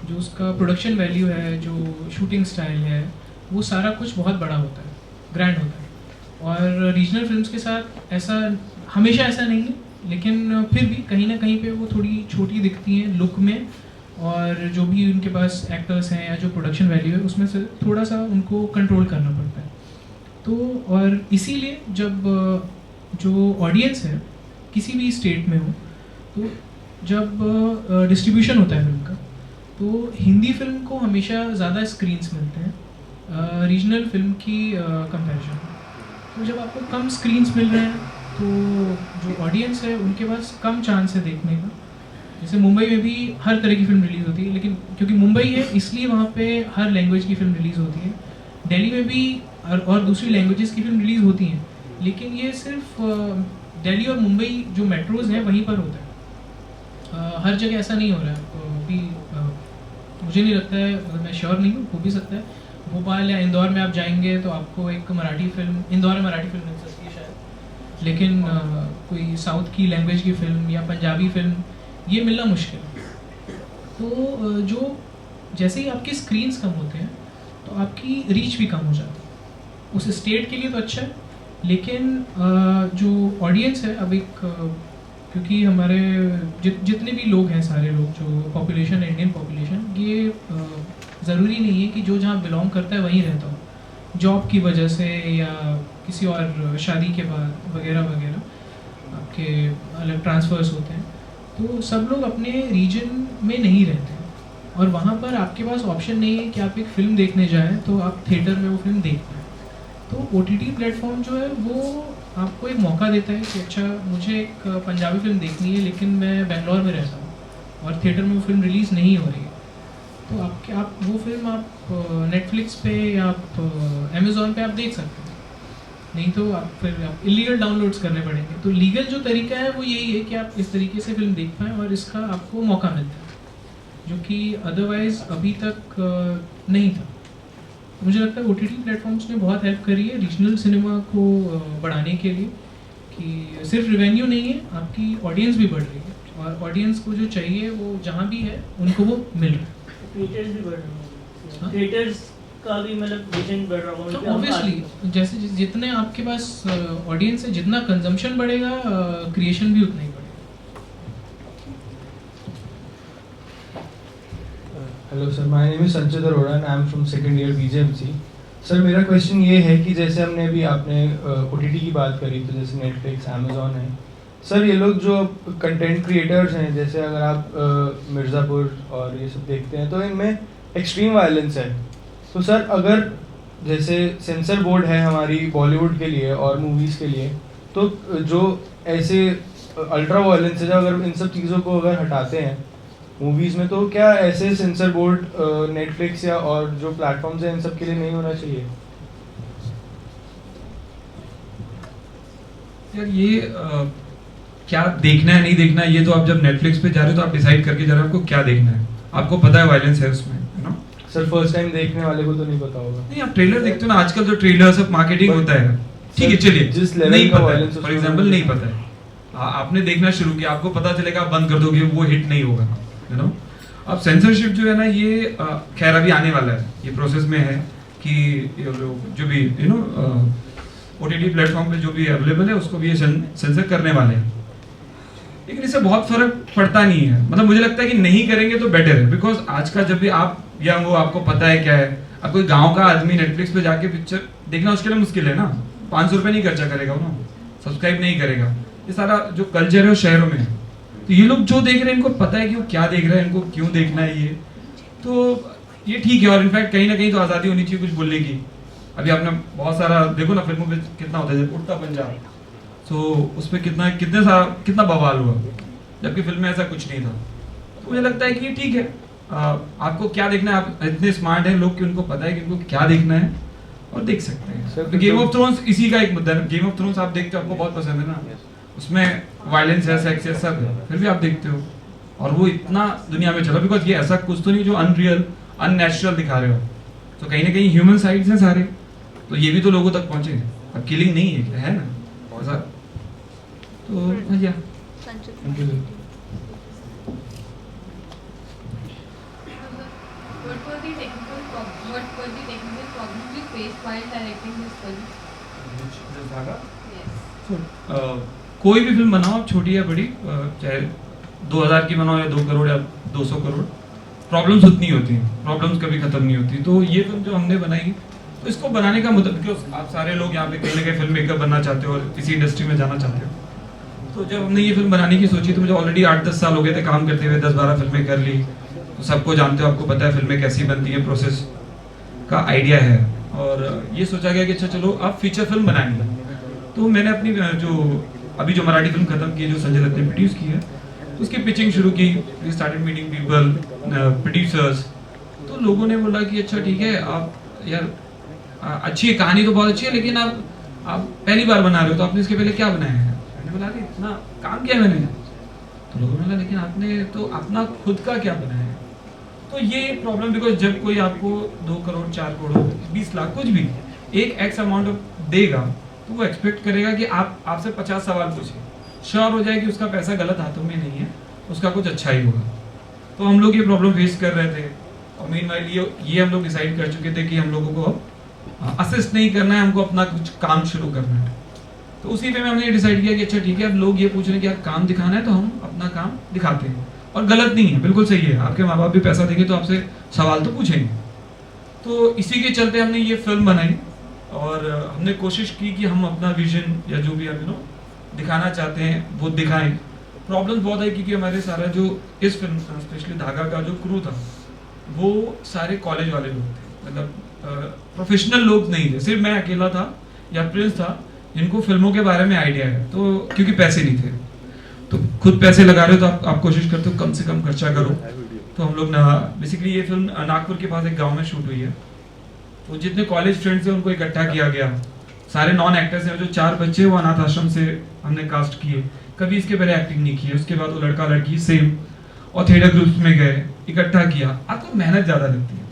जो उसका प्रोडक्शन वैल्यू है, जो शूटिंग स्टाइल है, वो सारा कुछ बहुत बड़ा होता है, ग्रैंड होता है। और रीजनल फिल्म्स के साथ ऐसा हमेशा ऐसा नहीं है, लेकिन फिर भी कहीं ना कहीं पे वो थोड़ी छोटी दिखती हैं लुक में, और जो भी उनके पास एक्टर्स हैं या जो प्रोडक्शन वैल्यू है उसमें से थोड़ा सा उनको कंट्रोल करना पड़ता है। तो और इसीलिए जब जो ऑडियंस है किसी भी स्टेट में हो, तो जब डिस्ट्रीब्यूशन होता है फिल्म का, तो हिंदी फिल्म को हमेशा ज़्यादा स्क्रीन्स मिलते हैं रीजनल फिल्म की कंपैरिजन में। तो जब आपको कम स्क्रीन्स मिल रहे हैं तो जो ऑडियंस है उनके पास कम चांस है देखने का। जैसे मुंबई में भी हर तरह की फिल्म रिलीज़ होती है, लेकिन क्योंकि मुंबई है इसलिए वहाँ पे हर लैंग्वेज की फिल्म रिलीज़ होती है। दिल्ली में भी और दूसरी लैंग्वेजेस की फिल्म रिलीज़ होती हैं, लेकिन ये सिर्फ दिल्ली और मुंबई जो मेट्रोज़ हैं वहीं पर होता है, हर जगह ऐसा नहीं हो रहा है अभी। मुझे नहीं लगता है, मतलब मैं श्योर नहीं हूँ, हो भी सकता है भोपाल या इंदौर में आप जाएंगे तो आपको एक मराठी फिल्म, इंदौर में मराठी फिल्म मिल सकती है शायद, लेकिन कोई साउथ की लैंग्वेज की फ़िल्म या पंजाबी फ़िल्म ये मिलना मुश्किल है। तो जो जैसे ही आपके स्क्रीन्स कम होते हैं तो आपकी रीच भी कम हो जाती है। उस स्टेट के लिए तो अच्छा है, लेकिन जो ऑडियंस है अब एक क्योंकि हमारे जितने भी लोग हैं, सारे लोग जो पॉपुलेशन है, इंडियन पॉपुलेशन, ये ज़रूरी नहीं है कि जो जहाँ बिलोंग करता है वहीं रहता हो। जॉब की वजह से या किसी और शादी के बाद वगैरह वगैरह आपके अलग ट्रांसफ़र्स होते हैं, तो सब लोग अपने रीजन में नहीं रहते हैं, और वहाँ पर आपके पास ऑप्शन नहीं है कि आप एक फ़िल्म देखने जाएं तो आप थिएटर में वो फिल्म देख पाएँ। तो OTT प्लेटफॉर्म जो है वो आपको एक मौका देता है कि अच्छा मुझे एक पंजाबी फिल्म देखनी है लेकिन मैं बेंगलोर में रहता हूँ और थिएटर में वो फिल्म रिलीज़ नहीं हो रही है, तो आप वो फिल्म आप नेटफ्लिक्स पे या आप अमेज़ॉन पे आप देख सकते हैं, नहीं तो आप इलीगल डाउनलोड्स करने पड़ेंगे। तो लीगल जो तरीका है वो यही है कि आप इस तरीके से फिल्म देख पाएँ और इसका आपको मौका मिलता है जो कि अदरवाइज़ अभी तक नहीं था। मुझे लगता है OTT प्लेटफॉर्म्स ने बहुत हेल्प करी है रीजनल सिनेमा को बढ़ाने के लिए, कि सिर्फ रेवेन्यू नहीं है, आपकी ऑडियंस भी बढ़ रही है और ऑडियंस को जो चाहिए वो जहाँ भी है उनको वो मिल रहा है। थिएटर्स भी बढ़ रहे हैं, थिएटर्स का भी मतलब विजन बढ़ रहा तो होगा। ऑब्वियसली जैसे जितने आपके पास ऑडियंस है, जितना कंजम्पशन बढ़ेगा क्रिएशन भी उतना ही बढ़ेगा। Hello sir, my name is Sanchit Arora and I am from second year BJMC। Sir मेरा क्वेश्चन ये है कि जैसे हमने अभी आपने OTT की बात करी, तो जैसे नेटफ्लिक्स, अमेज़ॉन है, सर ये लोग जो कंटेंट क्रिएटर्स हैं, जैसे अगर आप मिर्ज़ापुर और ये सब देखते हैं तो इनमें एक्सट्रीम वायलेंस है। तो सर अगर जैसे सेंसर बोर्ड है हमारी बॉलीवुड के लिए और मूवीज़ के लिए, तो जो ऐसे अल्ट्रा वायलेंस है, जब अगर इन सब चीज़ों को अगर हटाते हैं मूवीज़ में, तो क्या ऐसे सेंसर बोर्ड नेटफ्लिक्स या और जो प्लेटफॉर्म्स हैं इन सब के लिए नहीं होना चाहिए? यार ये क्या देखना है नहीं देखना है, ये तो आप जब नेटफ्लिक्स पे जा रहे हो तो आप डिसाइड करके जा रहे हो आपको क्या देखना है। आपको पता है वायलेंस है उसमें, you know. Sir first time देखने वाले को तो नहीं पता होगा। नहीं, आप ट्रेलर देखते हो ना, आजकल जो ट्रेलर सब मार्केटिंग होता है, ठीक है चलिए, जिस लेवल नहीं का पता वायलेंस है, फॉर एग्जांपल नहीं पता है, आपने देखना शुरू किया, आपको पता चलेगा, आप बंद कर दोगे, वो हिट नहीं होगा, यू नो। अब सेंसरशिप जो है ना, ये खैर अभी आने वाला है, ये प्रोसेस में है कि जो भी यू नो OTT प्लेटफॉर्म पे जो भी अवेलेबल है उसको भी ये सेंसर करने वाले हैं। लेकिन इससे बहुत फर्क पड़ता नहीं है, मतलब मुझे लगता है कि नहीं करेंगे तो बेटर है, बिकॉज आज का जब भी आप यंग हो, आपको पता है क्या है, अब कोई गांव का आदमी नेटफ्लिक्स पे जाके पिक्चर देखना उसके लिए मुश्किल है ना, 500 रुपये नहीं खर्चा करेगा ना, सब्सक्राइब नहीं करेगा। ये सारा जो कल्चर है वो शहरों में है, तो ये लोग जो देख रहे हैं इनको पता है कि वो क्या देख रहे हैं, इनको क्यों देखना है ये, तो ये ठीक है। और इनफैक्ट कहीं ना कहीं तो आज़ादी होनी चाहिए कुछ बोलने की। अभी आपने बहुत सारा देखो ना फिल्मों में कितना होता है, उड़ता पंजाब, तो उस पर कितना बवाल हुआ, जबकि फिल्म में ऐसा कुछ नहीं था। तो मुझे लगता है कि ये ठीक है, आपको क्या देखना है, आप इतने स्मार्ट हैं लोग कि उनको पता है कि उनको क्या देखना है और देख सकते हैं। गेम ऑफ थ्रोन्स इसी का एक मुद्दा है। गेम ऑफ थ्रोन्स आप देखते हो, आपको बहुत पसंद है ना, उसमें वायलेंस है, सेक्स है, सब है, फिर भी आप देखते हो और वो इतना दुनिया में चला, बिकॉज ये ऐसा कुछ तो नहीं जो अनरियल अननेचुरल दिखा रहे हो, तो कहीं ना कहीं ह्यूमन साइड्स हैं सारे, तो ये भी तो लोगों तक पहुंचे। अब किलिंग नहीं है क्या, है ना ऐसा, तो भैया What were the technical problems you faced while directing this film? Yes. कोई भी फिल्म बनाओ आप, छोटी या बड़ी, चाहे 2000 की बनाओ या 2 करोड़ या 200 करोड़, प्रॉब्लम्स उतनी होती हैं, प्रॉब्लम्स कभी खत्म नहीं होती। तो ये फिल्म जो हमने बनाई, तो इसको बनाने का मतलब, क्योंकि आप सारे लोग यहाँ पे कहीं ना कहीं फिल्म मेकर बनना चाहते हो और इसी इंडस्ट्री में जाना चाहते हो, तो जब हमने ये फिल्म बनाने की सोची तो मुझे ऑलरेडी 8-10 साल हो गए थे काम करते हुए, 10-12 फिल्में कर ली, तो सबको जानते हो, आपको पता है फिल्में कैसी बनती हैं, प्रोसेस का आइडिया है। और ये सोचा गया कि अच्छा चलो अब फीचर फिल्म बनाएंगे। तो मैंने अपनी जो मराठी फिल्म खत्म की, जो संजय दत्त ने प्रोड्यूस की है, तो उसकी पिचिंग शुरू की, we started meeting people, producers. तो लोगों ने बोला कि अच्छा ठीक है, आप यार अच्छी है, कहानी तो बहुत अच्छी है, लेकिन आप पहली बार बना रहे हो, तो आपने इसके पहले क्या बनाया है? मैंने बोला कि इतना काम किया मैंने। तो लोगों ने बोला लेकिन आपने तो अपना खुद का क्या बनाया है? तो ये प्रॉब्लम, बिकॉज जब कोई आपको 2 करोड़ 4 करोड़ 20 लाख कुछ भी एक एक्स अमाउंट देगा, तो वो एक्सपेक्ट करेगा कि आपसे 50 सवाल पूछे, श्योर हो जाए कि उसका पैसा गलत हाथों में नहीं है, उसका कुछ अच्छा ही होगा। तो हम लोग ये प्रॉब्लम फेस कर रहे थे, और मीनवाइल ये हम लोग डिसाइड कर चुके थे कि हम लोगों को अब असिस्ट नहीं करना है, हमको अपना कुछ काम शुरू करना है। तो उसी पे हमने ये डिसाइड किया कि अच्छा ठीक है, अब लोग ये पूछ रहे हैं कि आप काम दिखाना है, तो हम अपना काम दिखाते हैं। और गलत नहीं है, बिल्कुल सही है, आपके माँ बाप भी पैसा देंगे तो आपसे सवाल तो पूछेंगे। तो इसी के चलते हमने ये फिल्म बनाई, और हमने कोशिश की कि हम अपना विजन या जो भी हम दिखाना चाहते हैं वो दिखाएं। प्रॉब्लम बहुत है क्योंकि हमारे सारा जो इस फिल्म का स्पेशली धागा का जो क्रू था, वो सारे कॉलेज वाले लोग थे, मतलब प्रोफेशनल लोग नहीं थे, सिर्फ मैं अकेला था या प्रिंस था जिनको फिल्मों के बारे में आइडिया है। तो क्योंकि पैसे नहीं थे, तो खुद पैसे लगा रहे हो तो आप कोशिश करते हो कम से कम खर्चा करो। तो हम लोग बेसिकली ये फिल्म नागपुर के पास एक गांव में शूट हुई है। तो जितने कॉलेज फ्रेंड्स थे उनको इकट्ठा किया गया, सारे नॉन एक्टर्स हैं, जो 4 बच्चे वो अनाथ आश्रम से हमने कास्ट किए, कभी इसके पहले एक्टिंग नहीं की है। उसके बाद वो लड़का लड़की सेम, और थिएटर ग्रुप्स में गए, इकट्ठा किया। आपको मेहनत ज़्यादा लगती है,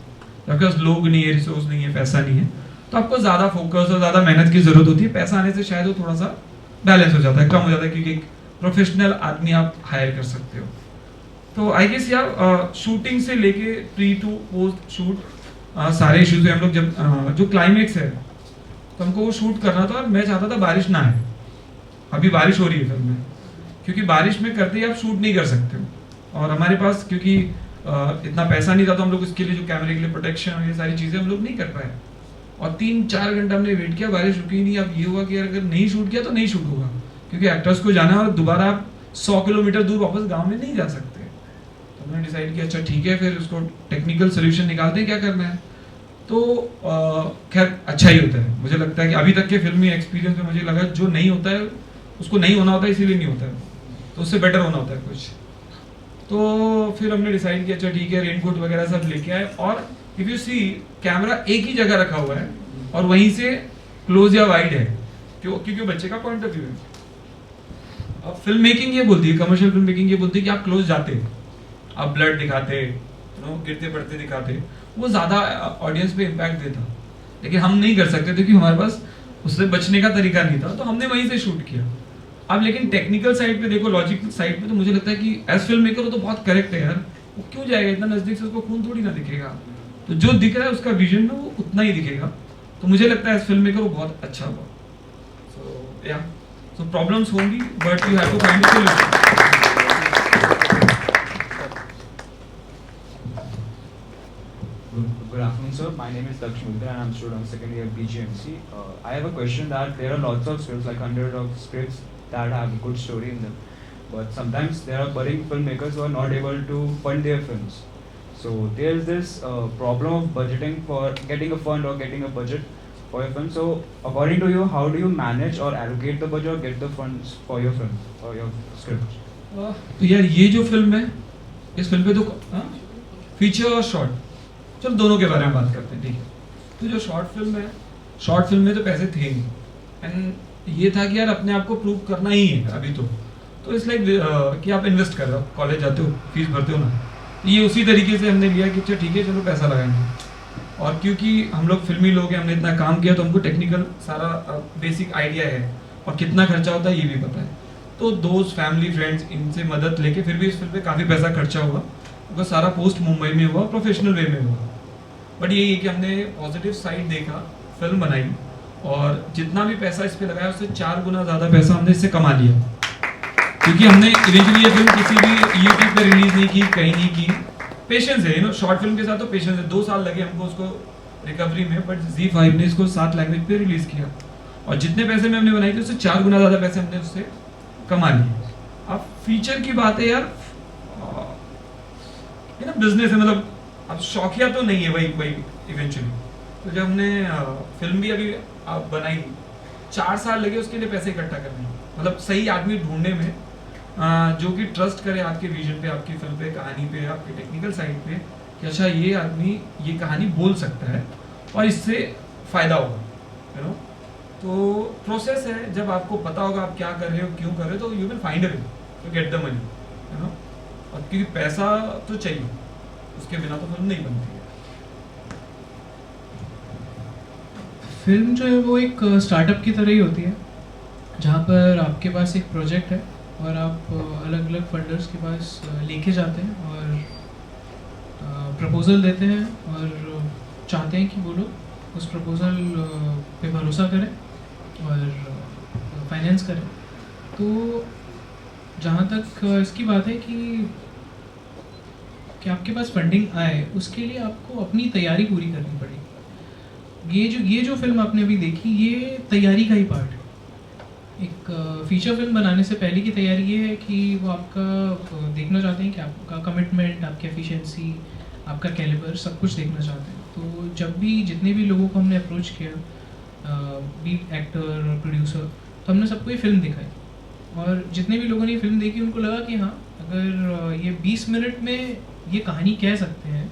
आपके पास लोग नहीं है, रिसोर्स नहीं है, पैसा नहीं है, तो आपको ज़्यादा फोकस और ज़्यादा मेहनत की ज़रूरत होती है। पैसा आने से शायद वो थोड़ा सा बैलेंस हो जाता है, कम हो जाता है, क्योंकि एक प्रोफेशनल आदमी आप हायर कर सकते हो। तो आई गेस यार शूटिंग से लेके प्री टू पोस्ट शूट सारे इश्यूज हम लोग जब जो क्लाइमेक्स है तो हमको वो शूट करना था, और मैं चाहता था बारिश ना आए। अभी बारिश हो रही है फिल्म में, क्योंकि बारिश में करते ही आप शूट नहीं कर सकते हो, और हमारे पास क्योंकि इतना पैसा नहीं था, तो हम लोग इसके लिए जो कैमरे के लिए प्रोटेक्शन और ये सारी चीज़ें हम लोग नहीं कर पाए। और 3-4 घंटा हमने वेट किया, बारिश रुकी नहीं। अब ये हुआ कि अगर नहीं शूट किया तो नहीं शूट होगा, क्योंकि एक्टर्स को जाना है और दोबारा आप 100 किलोमीटर दूर वापस गाँव में नहीं जा सकते। तो हमने डिसाइड किया अच्छा ठीक है, फिर उसको टेक्निकल सोल्यूशन निकालते हैं, क्या करना है। तो खैर अच्छा ही होता है, मुझे लगता है कि अभी तक के फिल्मी एक्सपीरियंस में मुझे लगा जो नहीं होता है उसको नहीं होना होता है, इसीलिए नहीं होता है, तो उससे बेटर होना होता है कुछ। तो फिर हमने डिसाइड किया अच्छा ठीक है, रेनकोट वगैरह सब लेके आए, और इफ यू सी कैमरा एक ही जगह रखा हुआ है और वहीं से क्लोज या वाइड है, क्योंकि बच्चे का पॉइंट ऑफ व्यू है। अब फिल्म मेकिंग ये बोलती है, कमर्शियल फिल्म मेकिंग ये बोलती है कि आप क्लोज जाते, आप ब्लड दिखाते, गिरते पड़ते दिखाते, वो ज़्यादा ऑडियंस पे इम्पैक्ट देता। लेकिन हम नहीं कर सकते थे क्योंकि हमारे पास उससे बचने का तरीका नहीं था, तो हमने वहीं से शूट किया। अब लेकिन टेक्निकल साइड पे देखो, लॉजिक साइड पे, तो मुझे लगता है कि एज फिल्म मेकर तो बहुत करेक्ट है यार, वो क्यों जाएगा इतना नजदीक से, उसको खून थोड़ी ना दिखेगा, तो जो दिख रहा है उसका विजन में वो उतना ही दिखेगा। तो मुझे लगता है एज फिल्म मेकर वो बहुत अच्छा हुआ। सो या सो प्रॉब्लम्स होंगी, but you have to find a solution. Good afternoon, sir. My name is Daksh Mudra and I'm a student second year BGMC. I have a question that there are lots of scripts, like hundreds of scripts that have a good story in them. But sometimes there are budding filmmakers who are not able to fund their films. So there is this problem of budgeting for getting a fund or getting a budget for your film. So according to you, how do you manage or allocate the budget or get the funds for your film or your script? तो यार ये जो film है, इस film पे तो feature और short, चलो दोनों के बारे में बात करते हैं, ठीक है। तो जो शॉर्ट फिल्म है, शॉर्ट फिल्म में तो पैसे थे नहीं, एंड ये था कि यार अपने आप को प्रूव करना ही है अभी तो इस लाइक कि आप इन्वेस्ट कर रहे हो, कॉलेज जाते हो, फीस भरते हो ना, ये उसी तरीके से हमने लिया कि अच्छा ठीक है चलो पैसा लगाएंगे। और क्योंकि हम लोग फिल्मी लोग हैं, हमने इतना काम किया, तो हमको टेक्निकल सारा बेसिक आइडिया है और कितना खर्चा होता है ये भी पता है। तो दोस्त, फैमिली, फ्रेंड्स, इनसे मदद लेके फिर भी इस फिल्म पे काफ़ी पैसा खर्चा हुआ, क्योंकि सारा पोस्ट मुंबई में हुआ, प्रोफेशनल वे में हुआ। बट ये है कि हमने पॉजिटिव साइड देखा, फिल्म बनाई, और जितना भी पैसा इस पे लगाया उससे 4 गुना ज़्यादा पैसा हमने इससे कमा लिया, क्योंकि हमने इवेंचुअली ये फिल्म किसी भी यूट्यूब पे रिलीज नहीं की, कहीं नहीं की। पेशेंस है, शॉर्ट फिल्म के साथ तो पेशेंस है। 2 साल लगे हमको उसको रिकवरी में, बट ZEE5 ने इसको 7 लैंग्वेज पे रिलीज किया, और जितने पैसे में हमने बनाई थी उससे 4 गुना ज़्यादा पैसे हमने उससे कमा लिए। अब फीचर की बात है यार, ये ना बिजनेस है, मतलब अब शौकिया तो नहीं है वही इवेंचुअली। तो जब हमने फिल्म भी अभी बनाई, 4 साल लगे उसके लिए पैसे इकट्ठा करने में, मतलब सही आदमी ढूंढने में जो कि ट्रस्ट करे आपके विजन पे, आपकी फिल्म पे, कहानी पे, आपके टेक्निकल साइड पे, कि अच्छा ये आदमी ये कहानी बोल सकता है और इससे फ़ायदा होगा, यू नो। तो प्रोसेस है, जब आपको पता होगा आप क्या कर रहे हो, क्यों कर रहे हो, तो you will find a way to get the money, you know. और क्योंकि पैसा तो चाहिए, उसके बिना तो फिल्म नहीं बनती है। फिल्म जो है वो एक स्टार्टअप की तरह ही होती है, जहाँ पर आपके पास एक प्रोजेक्ट है और आप अलग अलग फंडर्स के पास लेके जाते हैं और प्रपोज़ल देते हैं, और चाहते हैं कि वो लोग उस प्रपोज़ल पे भरोसा करें और फाइनेंस करें। तो जहाँ तक इसकी बात है कि आपके पास फंडिंग आए, उसके लिए आपको अपनी तैयारी पूरी करनी पड़ेगी। ये जो फिल्म आपने अभी देखी, ये तैयारी का ही पार्ट है। एक फीचर फिल्म बनाने से पहले की तैयारी ये है कि वो आपका देखना चाहते हैं कि आपका कमिटमेंट, आपकी एफिशिएंसी, आपका कैलिबर, सब कुछ देखना चाहते हैं। तो जब भी जितने भी लोगों को हमने अप्रोच किया, बीट एक्टर और प्रोड्यूसर, तो हमने सबको ये फिल्म दिखाई, और जितने भी लोगों ने ये फिल्म देखी उनको लगा कि हाँ, अगर ये 20 मिनट में ये कहानी कह सकते हैं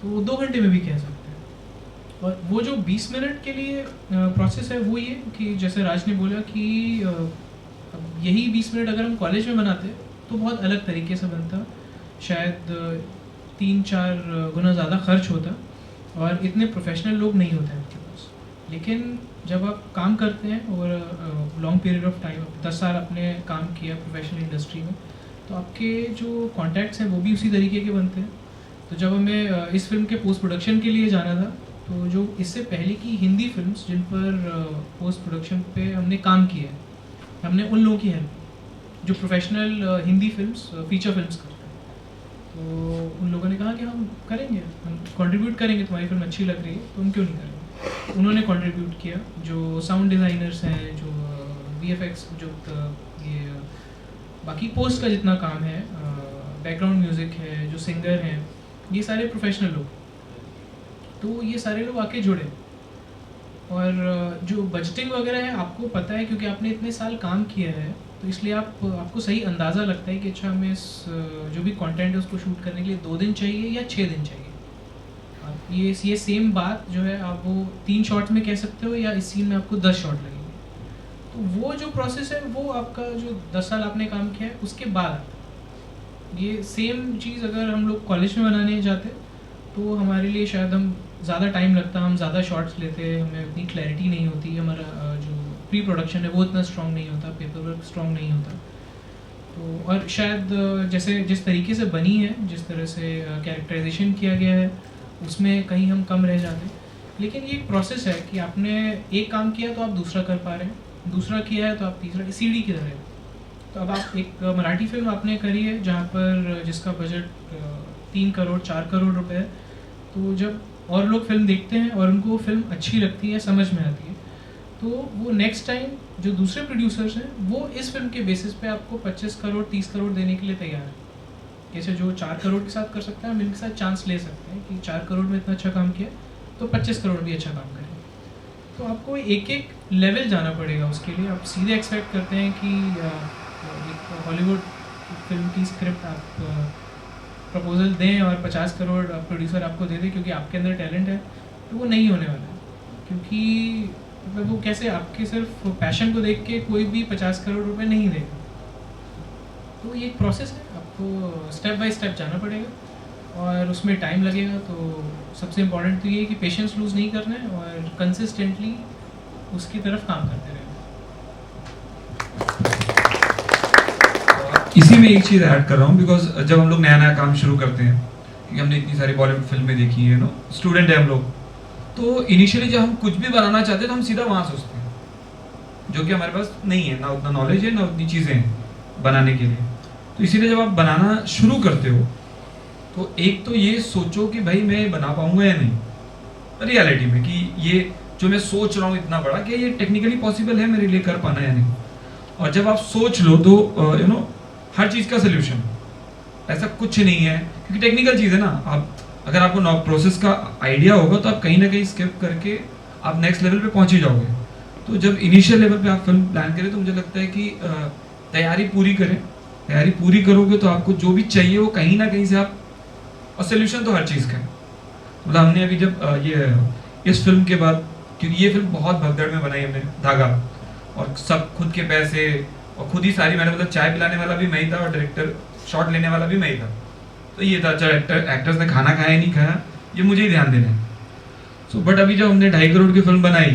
तो वो 2 घंटे में भी कह सकते हैं। और वो जो 20 मिनट के लिए प्रोसेस है वो ये कि जैसे राज ने बोला कि अब यही 20 मिनट अगर हम कॉलेज में बनाते तो बहुत अलग तरीके से बनता, शायद 3-4 गुना ज़्यादा खर्च होता और इतने प्रोफेशनल लोग नहीं होते हैं आपके पास। लेकिन जब आप काम करते हैं और लॉन्ग पीरियड ऑफ टाइम, 10 साल आपने काम किया प्रोफेशनल इंडस्ट्री में, तो आपके जो कॉन्टैक्ट्स हैं वो भी उसी तरीके के बनते हैं। तो जब हमें इस फिल्म के पोस्ट प्रोडक्शन के लिए जाना था, तो जो इससे पहले की हिंदी फिल्म्स जिन पर पोस्ट प्रोडक्शन पे हमने काम किया है, हमने उन लोगों की हेल्प जो professional Hindi films, feature films करते हैं, तो उन लोगों ने कहा कि हम करेंगे, हम कंट्रीब्यूट करेंगे, तुम्हारी फिल्म अच्छी लग रही है तो हम क्यों नहीं करेंगे। उन्होंने कंट्रीब्यूट किया, जो साउंड डिज़ाइनर्स हैं, जो VFX, जो ये बाकी पोस्ट का जितना काम है, बैकग्राउंड म्यूज़िक है, जो सिंगर हैं, ये सारे प्रोफेशनल लोग, तो ये सारे लोग आके जुड़े। और जो बजटिंग वगैरह है आपको पता है क्योंकि आपने इतने साल काम किया है, तो इसलिए आपको सही अंदाज़ा लगता है कि अच्छा हमें इस जो भी कंटेंट है उसको शूट करने के लिए 2 दिन चाहिए या 6 दिन चाहिए। आप ये सेम बात जो है आप वो 3 शॉट्स में कह सकते हो या इस सीन में आपको 10 शॉट लगेंगे। तो वो जो प्रोसेस है वो आपका जो 10 साल आपने काम किया है उसके बाद, ये सेम चीज़ अगर हम लोग कॉलेज में बनाने जाते तो हमारे लिए शायद हम ज़्यादा टाइम लगता, हम ज़्यादा शॉट्स लेते, हमें उतनी क्लैरिटी नहीं होती, हमारा जो प्री प्रोडक्शन है वो इतना स्ट्रॉन्ग नहीं होता, पेपर वर्क स्ट्रॉन्ग नहीं होता। तो और शायद जैसे जिस तरीके से बनी है, जिस तरह से कैरेक्टराइजेशन किया गया है, उसमें कहीं हम कम रह जाते। लेकिन ये एक प्रोसेस है कि आपने एक काम किया तो आप दूसरा कर पा रहे हैं, दूसरा किया है तो आप तीसरा, सीढ़ी की तरह है। तो अब आप एक मराठी फिल्म आपने करी है जहाँ पर जिसका बजट 3 करोड़ 4 करोड़ रुपए है, तो जब और लोग फिल्म देखते हैं और उनको फिल्म अच्छी लगती है, समझ में आती है, तो वो नेक्स्ट टाइम जो दूसरे प्रोड्यूसर्स हैं वो इस फिल्म के बेसिस पे आपको 25 करोड़ 30 करोड़ देने के लिए तैयार है। जैसे जो 4 करोड़ के साथ कर सकते हैं, हम इनके साथ चांस ले सकते हैं कि 4 करोड़ में इतना अच्छा काम किया तो 25 करोड़ भी अच्छा काम करें। तो आपको एक एक लेवल जाना पड़ेगा उसके लिए। आप सीधे एक्सपेक्ट करते हैं कि एक हॉलीवुड फिल्म की स्क्रिप्ट आप प्रपोजल दें और 50 करोड़ प्रोड्यूसर आपको दे दे क्योंकि आपके अंदर टैलेंट है, तो वो नहीं होने वाला है। क्योंकि मतलब वो कैसे, आपके सिर्फ पैशन को देख के कोई भी 50 करोड़ रुपए नहीं देगा। तो ये एक प्रोसेस है, आपको स्टेप बाय स्टेप जाना पड़ेगा और उसमें टाइम लगेगा। तो सबसे इम्पोर्टेंट तो ये है कि पेशेंस लूज़ नहीं करना है और कंसिस्टेंटली उसकी तरफ काम करते रहना। इसी में एक चीज़ ऐड कर रहा हूँ, बिकॉज जब हम लोग नया नया काम शुरू करते हैं, क्योंकि हमने इतनी सारी बॉलीवुड फिल्में देखी हैं, स्टूडेंट है हम लोग, तो इनिशियली जब हम कुछ भी बनाना चाहते हैं तो हम सीधा वहाँ सोचते हैं, जो कि हमारे पास नहीं है, ना उतना नॉलेज है ना उतनी चीज़ें हैं बनाने के लिए। तो इसीलिए जब आप बनाना शुरू करते हो तो एक तो ये सोचो कि भाई मैं बना पाऊंगा या नहीं रियलिटी में, कि ये जो मैं सोच रहा हूँ इतना बड़ा, कि ये टेक्निकली पॉसिबल है मेरे लिए कर पाना या नहीं। और जब आप सोच लो तो हर चीज़ का सोल्यूशन, ऐसा कुछ नहीं है, क्योंकि टेक्निकल चीज़ है ना। आप अगर आपको प्रोसेस का आइडिया होगा तो आप कहीं ना कहीं स्किप करके आप नेक्स्ट लेवल पे पहुंच ही जाओगे। तो जब इनिशियल लेवल पे आप फिल्म प्लान करें तो मुझे लगता है कि तैयारी पूरी करें। तैयारी पूरी करोगे तो आपको जो भी चाहिए वो कहीं ना कहीं से आप, और सोल्यूशन तो हर चीज़ का है। मतलब हमने अभी जब ये इस फिल्म के बाद, क्योंकि ये फिल्म बहुत भगदड़ में बनाई हमने, धागा, और सब खुद के पैसे और खुद ही सारी, मैंने मतलब चाय पिलाने वाला भी मैं ही था और डायरेक्टर शॉट लेने वाला भी मैं ही था। तो ये था, एक्टर्स ने खाना खाया नहीं खाया ये मुझे ही ध्यान देना है। सो बट अभी जब हमने 2.5 करोड़ की फिल्म बनाई,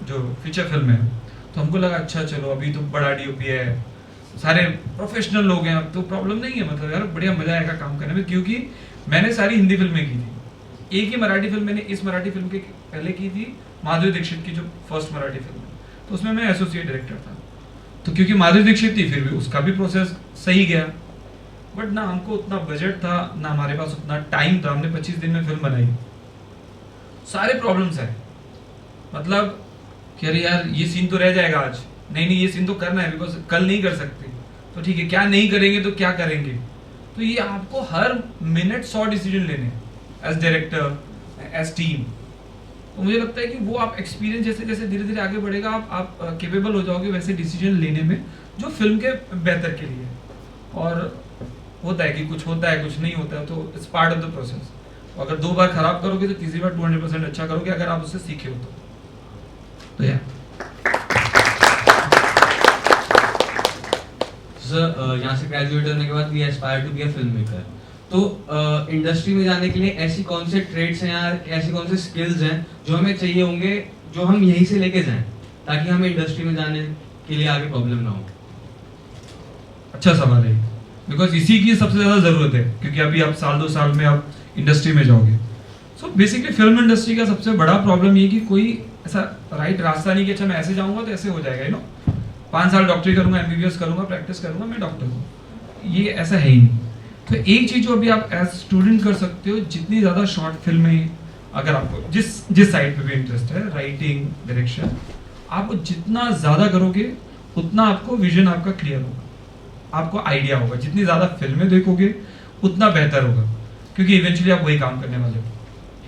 जो फीचर फिल्म है, तो हमको लगा अच्छा चलो अभी तो बड़ा DOP है, सारे प्रोफेशनल लोग हैं, अब तो प्रॉब्लम नहीं है, मतलब यार बढ़िया मजा आएगा काम करने में। क्योंकि मैंने सारी हिंदी फिल्में की थी, एक ही मराठी फिल्म मैंने इस मराठी फिल्म के पहले की थी, माधुरी दीक्षित की जो फर्स्ट मराठी फिल्म है, तो उसमें मैं एसोसिएट डायरेक्टर था। तो क्योंकि माधुरी दीक्षित थी, फिर भी उसका भी प्रोसेस सही गया, बट ना हमको उतना बजट था, ना हमारे पास उतना टाइम था। हमने 25 दिन में फिल्म बनाई, सारे प्रॉब्लम्स है, मतलब कि अरे यार ये सीन तो रह जाएगा आज, नहीं ये सीन तो करना है, बिकॉज कल नहीं कर सकते, तो ठीक है क्या नहीं करेंगे तो क्या करेंगे। तो ये आपको हर मिनट 100 डिसीजन लेने एज डायरेक्टर, एज टीम। तो मुझे लगता है कि वो आप एक्सपीरियंस जैसे जैसे धीरे धीरे आगे बढ़ेगा आप केपेबल हो जाओगे वैसे डिसीजन लेने में जो फिल्म के बेहतर के लिए। और होता है कि कुछ होता है कुछ नहीं होता है, तो it's part of the process. अगर 2 बार खराब करोगे तो तीसरी बार 200% अच्छा करोगे अगर आप उससे सीखे हो तो या सर यहाँ से ग्रेजुएट होने के बाद we aspire to be a film maker. तो इंडस्ट्री में जाने के लिए ऐसी कौन से ट्रेड्स हैं या ऐसी कौन से स्किल्स हैं जो हमें चाहिए होंगे जो हम यहीं से लेके जाएं ताकि हमें इंडस्ट्री में जाने के लिए आगे प्रॉब्लम ना हो? अच्छा सवाल है, बिकॉज इसी की सबसे ज़्यादा ज़रूरत है क्योंकि अभी आप साल 2 साल में आप इंडस्ट्री में जाओगे। सो बेसिकली फिल्म इंडस्ट्री का सबसे बड़ा प्रॉब्लम ये कि कोई ऐसा राइट रास्ता नहीं कि अच्छा मैं ऐसे जाऊँगा तो ऐसे हो जाएगा, 5 साल डॉक्टरी करूँगा, MBBS करूँगा, प्रैक्टिस करूँगा, मैं डॉक्टर हूँ, ये ऐसा है ही नहीं। तो एक चीज़ जो अभी आप एज स्टूडेंट कर सकते हो, जितनी ज़्यादा शॉर्ट फिल्में अगर आपको जिस साइड पे भी इंटरेस्ट है, राइटिंग, डायरेक्शन, आप जितना ज़्यादा करोगे उतना आपको विजन आपका क्लियर होगा, आपको आइडिया होगा। जितनी ज़्यादा फिल्में देखोगे उतना बेहतर होगा क्योंकि इवेंचुअली आप वही काम करने वाले हो।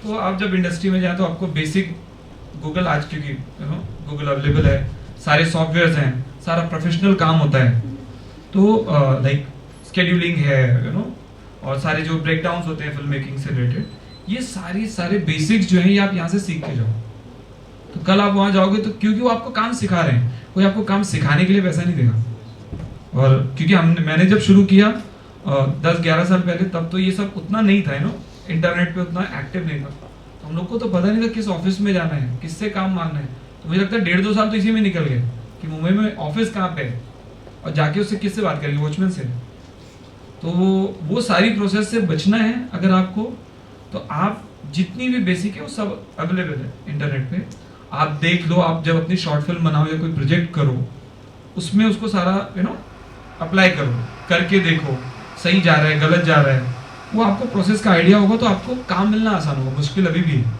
तो आप जब इंडस्ट्री में जाए तो आपको बेसिक गूगल आज क्योंकि गूगल अवेलेबल है, सारे सॉफ्टवेयर्स हैं, सारा प्रोफेशनल काम होता है। तो लाइक स्केड्यूलिंग है और सारे जो ब्रेकडाउन्स होते हैं फिल्म मेकिंग से रिलेटेड, ये सारे बेसिक्स जो हैं ये आप यहाँ से सीख के जाओ। तो कल आप वहाँ जाओगे तो क्योंकि वो आपको काम सिखा रहे हैं, कोई आपको काम सिखाने के लिए पैसा नहीं देगा। और क्योंकि मैंने जब शुरू किया 10-11 साल पहले, तब तो ये सब उतना नहीं था, इंटरनेट पे उतना एक्टिव नहीं था। तो हम लोग को तो पता नहीं था किस ऑफिस में जाना है, किससे काम मांगना है। तो मुझे लगता है 1.5-2 साल तो इसी में निकल गए कि मुंबई में ऑफिस कहाँ पे है और जाके उससे किससे बात करेंगे, वॉचमैन से। तो वो सारी प्रोसेस से बचना है अगर आपको, तो आप जितनी भी बेसिक है वो सब अवेलेबल है इंटरनेट पे, आप देख लो। आप जब अपनी शॉर्ट फिल्म बनाओ या कोई प्रोजेक्ट करो उसमें उसको सारा अप्लाई करो, करके देखो सही जा रहा है गलत जा रहा है, वो आपको प्रोसेस का आइडिया होगा तो आपको काम मिलना आसान होगा। मुश्किल अभी भी है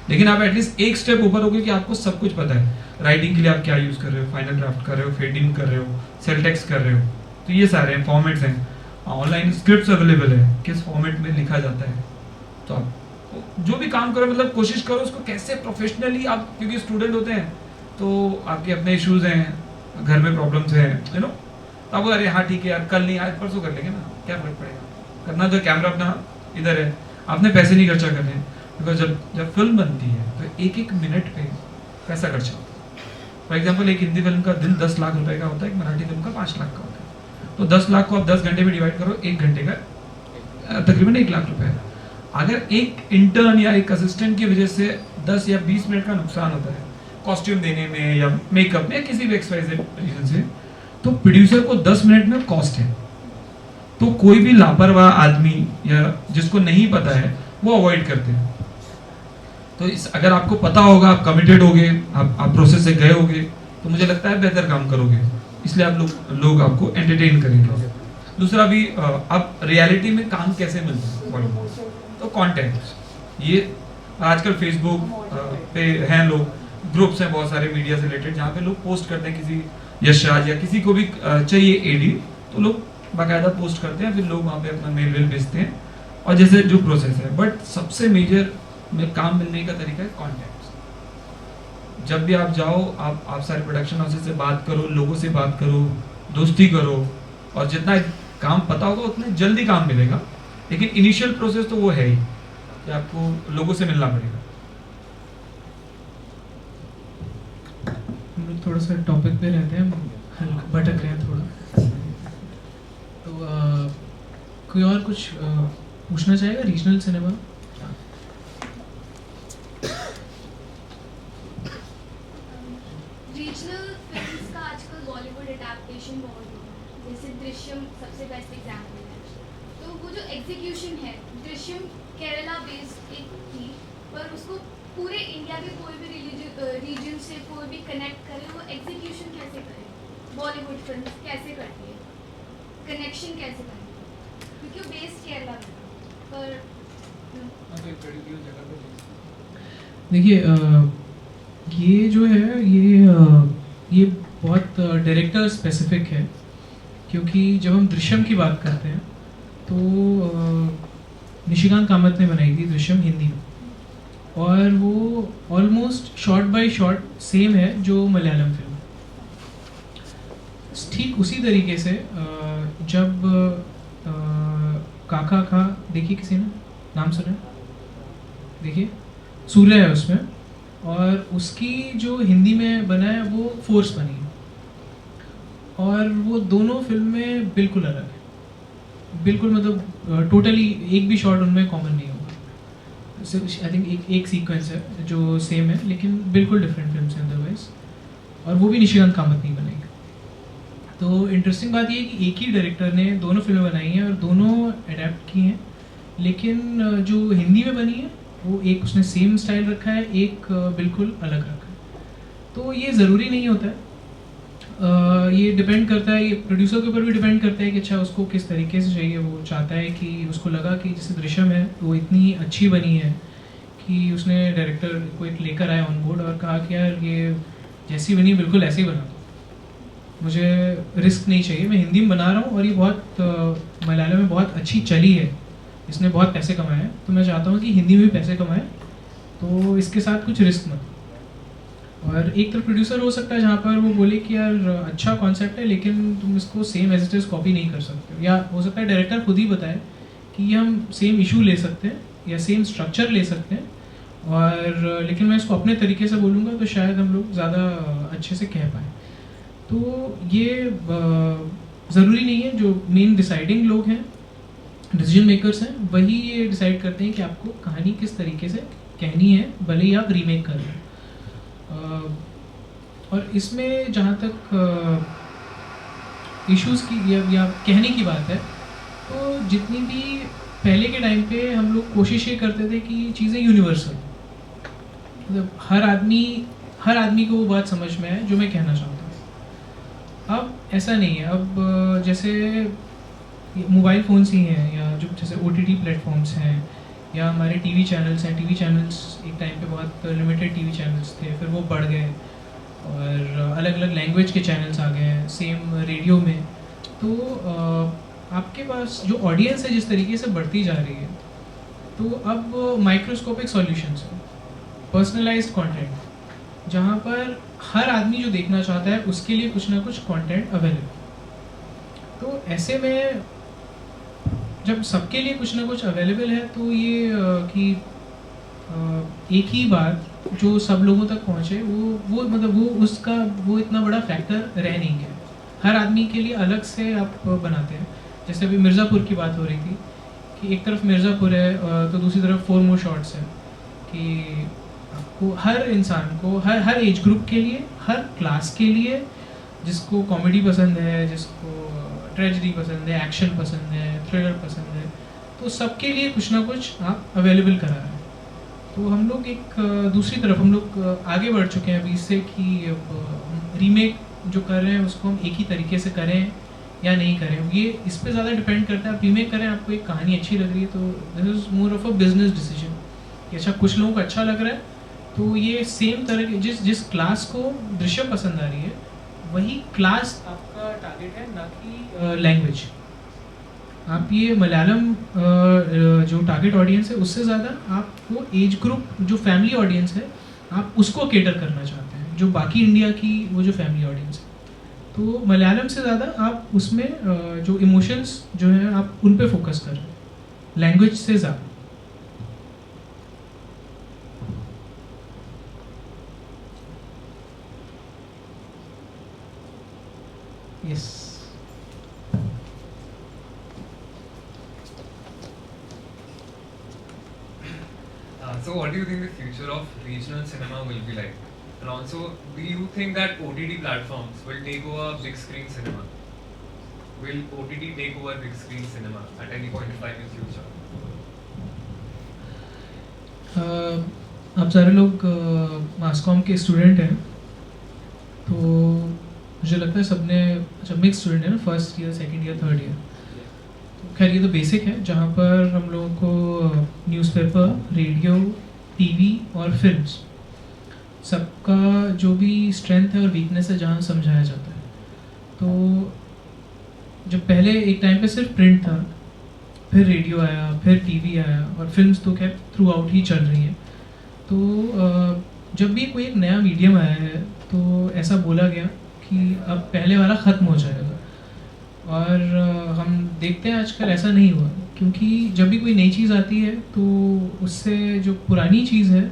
लेकिन आप एटलीस्ट एक स्टेप ऊपर होगे कि आपको सब कुछ पता है। राइटिंग के लिए आप क्या यूज़ कर रहे हो, फाइनल ड्राफ्ट कर रहे हो, फेडिंग कर रहे हो, सेल टेक्स्ट कर रहे हो, तो ये सारे हैं फॉर्मेट्स हैं। ऑनलाइन स्क्रिप्ट्स अवेलेबल है किस फॉर्मेट में लिखा जाता है। तो आप जो भी काम करो मतलब कोशिश करो उसको कैसे प्रोफेशनली आप, क्योंकि स्टूडेंट होते हैं तो आपके अपने इश्यूज हैं, घर में प्रॉब्लम्स हैं, तो आप अरे हाँ ठीक है यार कल नहीं आज परसों कर लेंगे ना, क्या फर्क पड़ेगा, करना तो कैमरा अपना इधर है, आपने पैसे नहीं खर्चा करने हैं। बिकॉज जब फिल्म बनती है तो एक मिनट पे पैसा खर्चा होता है। फॉर एग्जाम्पल एक हिंदी फिल्म का दिन 10 लाख रुपए का होता है, एक मराठी फिल्म का 5 लाख का होता है। तो 10 लाख को आप 10 घंटे में डिवाइड करो, 1 घंटे का तकरीबन 1 लाख रुपए है। अगर एक इंटर्न या एक असिस्टेंट की वजह से 10 या 20 मिनट का नुकसान होता है कॉस्ट्यूम देने में या मेकअप में या किसी भी XYZ रीजन से, तो प्रोड्यूसर को 10 मिनट में कॉस्ट है। तो कोई भी लापरवाह आदमी या जिसको नहीं पता है वो अवॉइड करते हैं। तो अगर आपको पता होगा, आप कमिटेड होगे, आप प्रोसेस से गए होगे, तो मुझे लगता है बेहतर काम करोगे, इसलिए आप लोग आपको एंटरटेन करेंगे। दूसरा भी अब रियलिटी में काम कैसे मिलता है, तो कंटेंट, ये आजकल फेसबुक पे हैं लोग, ग्रुप्स हैं बहुत सारे मीडिया से रिलेटेड जहाँ पे लोग पोस्ट करते हैं, किसी यशराज या किसी को भी चाहिए एडी तो लोग बाकायदा पोस्ट करते हैं, फिर लोग वहाँ पे अपना मेल भेजते हैं और जैसे जो प्रोसेस है। बट सबसे मेजर में काम मिलने का तरीका है कॉन्टेक्ट। जब भी आप जाओ आप सारे प्रोडक्शन हाउसेस से बात करो, लोगों से बात करो, दोस्ती करो, और जितना काम पता होगा उतना जल्दी काम मिलेगा। लेकिन इनिशियल प्रोसेस तो वो है ही कि आपको लोगों से मिलना पड़ेगा। हम लोग थोड़ा सा टॉपिक पे रहते हैं, हल्का भटक रहे हैं थोड़ा, तो कोई और कुछ पूछना चाहेगा रीजनल सिनेमा? रीजनल फिल्म्स का आजकल बॉलीवुड अडैप्टेशन बहुत हो रहा है, जैसे दृश्यम सबसे बेस्ट एग्जाम्पल है। तो वो जो एग्जीक्यूशन है, दृश्यम केरला बेस्ड एक थी, पर उसको पूरे इंडिया के कोई भी रीजन से कोई भी कनेक्ट करे, वो एग्जीक्यूशन कैसे करे, बॉलीवुड फिल्म कैसे करती है, कनेक्शन कैसे करती है, क्योंकि वो बेस्ड केरला में पर देखिए ये जो है ये बहुत डायरेक्टर स्पेसिफिक है, क्योंकि जब हम दृश्यम की बात करते हैं तो निशिकांत कामत ने बनाई थी दृश्यम हिंदी में, और वो almost shot bye shot same है जो मलयालम फिल्म। ठीक उसी तरीके से जब काका का देखिए, किसी ने नाम सुना, देखिए सूर्य है उसमें, और उसकी जो हिंदी में बना है वो फोर्स बनी है, और वो दोनों फिल्में बिल्कुल अलग है, बिल्कुल मतलब टोटली एक भी शॉट उनमें कॉमन नहीं होगा। आई थिंक एक सीक्वेंस है जो सेम है लेकिन बिल्कुल डिफरेंट फिल्म है अदरवाइज, और वो भी निशिकांत कामत नहीं बनेगी। तो इंटरेस्टिंग बात ये है कि एक ही डायरेक्टर ने दोनों फिल्में बनाई हैं और दोनों अडेप्ट की हैं, लेकिन जो हिंदी में बनी है वो एक उसने सेम स्टाइल रखा है, एक बिल्कुल अलग रखा है। तो ये ज़रूरी नहीं होता है, ये डिपेंड करता है, ये प्रोड्यूसर के ऊपर भी डिपेंड करता है कि अच्छा उसको किस तरीके से चाहिए। वो चाहता है कि उसको लगा कि जैसे दृश्यम है वो इतनी अच्छी बनी है कि उसने डायरेक्टर को एक लेकर आया ऑन बोर्ड और कहा कि यार ये जैसी बनी बिल्कुल ऐसी बना दो, मुझे रिस्क नहीं चाहिए, मैं हिंदी में बना रहा हूँ और ये बहुत मलयालम में बहुत अच्छी चली है, इसने बहुत पैसे कमाए हैं, तो मैं चाहता हूँ कि हिंदी में भी पैसे कमाए, तो इसके साथ कुछ रिस्क मत। और एक तरफ प्रोड्यूसर हो सकता है जहाँ पर वो बोले कि यार अच्छा कॉन्सेप्ट है लेकिन तुम इसको same as it is copy नहीं कर सकते, या हो सकता है डायरेक्टर खुद ही बताए कि ये हम सेम इशू ले सकते हैं या सेम स्ट्रक्चर ले सकते हैं, और लेकिन मैं इसको अपने तरीके से बोलूँगा तो शायद हम लोग ज़्यादा अच्छे से कह पाएँ। तो ये ज़रूरी नहीं है, जो मेन डिसाइडिंग लोग हैं, डिसीजन मेकर्स हैं, वही ये डिसाइड करते हैं कि आपको कहानी किस तरीके से कहनी है, भले ही आप रीमेक कर रहे हैं। और इसमें जहाँ तक इश्यूज़ की या कहने की बात है, तो जितनी भी पहले के टाइम पे हम लोग कोशिश ये करते थे कि चीज़ें यूनिवर्सल, मतलब हर आदमी को वो बात समझ में आए जो मैं कहना चाहता हूँ। अब ऐसा नहीं है, अब जैसे मोबाइल फ़ोन्स ही हैं, या जो जैसे OTT प्लेटफॉर्म्स हैं, या हमारे टीवी चैनल्स हैं। टीवी चैनल्स एक टाइम पे बहुत लिमिटेड टीवी चैनल्स थे, फिर वो बढ़ गए और अलग अलग लैंग्वेज के चैनल्स आ गए हैं, सेम रेडियो में। तो आपके पास जो ऑडियंस है जिस तरीके से बढ़ती जा रही है, तो अब माइक्रोस्कोपिक सॉल्यूशंस हैं, पर्सनलाइज्ड कंटेंट, जहाँ पर हर आदमी जो देखना चाहता है उसके लिए कुछ ना कुछ कंटेंट अवेलेबल। तो ऐसे में जब सबके लिए कुछ ना कुछ अवेलेबल है, तो ये कि एक ही बात जो सब लोगों तक पहुँचे, वो मतलब वो इतना बड़ा फैक्टर रह नहीं गया। हर आदमी के लिए अलग से आप बनाते हैं। जैसे अभी मिर्ज़ापुर की बात हो रही थी कि एक तरफ मिर्ज़ापुर है तो दूसरी तरफ 4 मोर शॉट्स है, कि आपको हर इंसान को, हर एज ग्रुप के लिए, हर क्लास के लिए, जिसको कॉमेडी पसंद है, जिसको ट्रेजेडी पसंद है, एक्शन पसंद है, थ्रिलर पसंद है, तो सबके लिए कुछ ना कुछ आप अवेलेबल करा रहे हैं। तो हम लोग एक दूसरी तरफ हम लोग आगे बढ़ चुके हैं अभी इससे, कि रीमेक जो कर रहे हैं उसको हम एक ही तरीके से करें या नहीं करें। ये इस पर ज़्यादा डिपेंड करता है। आप रीमेक करें, आपको एक कहानी अच्छी लग रही है, तो this is more of a business decision कि अच्छा कुछ लोगों को अच्छा लग रहा है, तो ये सेम तरह के जिस क्लास को दृश्य पसंद आ रही है वही क्लास आपका टारगेट है, ना कि लैंग्वेज। आप ये मलयालम जो टारगेट ऑडियंस है उससे ज़्यादा आपको एज ग्रुप जो फैमिली ऑडियंस है आप उसको केटर करना चाहते हैं, जो बाकी इंडिया की वो जो फैमिली ऑडियंस है। तो मलयालम से ज़्यादा आप उसमें जो इमोशंस जो है आप उन पे फोकस कर रहे हैं, लैंग्वेज से ज़्यादा। Yes. So what do you think the future of regional cinema will be like? And also, do you think that OTT platforms will take over big screen cinema? Will OTT take over big screen cinema at any point in time in future? आप सारे लोग मास com के student हैं, तो मुझे लगता है सबने, अच्छा मिक्स स्टूडेंट है ना, first year, second year, third year, तो खैर ये तो बेसिक है, जहाँ पर हम लोगों को न्यूज़पेपर, रेडियो, टीवी और फिल्म्स सबका जो भी स्ट्रेंथ है और वीकनेस है जहाँ समझाया जाता है। तो जब पहले एक टाइम पे सिर्फ प्रिंट था, फिर रेडियो आया, फिर टीवी आया, और फिल्म्स तो खैर थ्रू आउट ही चल रही हैं। तो जब भी कोई एक नया मीडियम आया है तो ऐसा बोला गया कि अब पहले वाला ख़त्म हो जाएगा, और हम देखते हैं आजकल ऐसा नहीं हुआ, क्योंकि जब भी कोई नई चीज़ आती है तो उससे जो पुरानी चीज़ है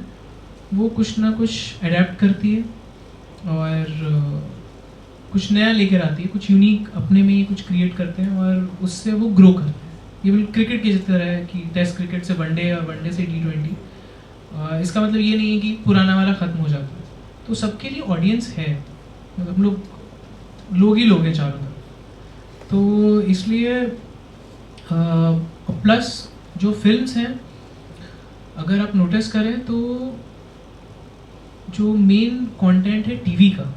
वो कुछ ना कुछ अडेप्ट करती है और कुछ नया लेकर आती है, कुछ यूनिक अपने में ही कुछ क्रिएट करते हैं और उससे वो ग्रो करते हैं। ये बिल्कुल क्रिकेट की तरह है कि टेस्ट क्रिकेट से वनडे और वनडे से T20। इसका मतलब ये नहीं है कि पुराना वाला ख़त्म हो जाता है, तो सबके लिए ऑडियंस है, मतलब हम लोग ही लोग हैं चारों तरफ। तो इसलिए प्लस जो फिल्म्स हैं, अगर आप नोटिस करें तो जो मेन कंटेंट है टीवी का,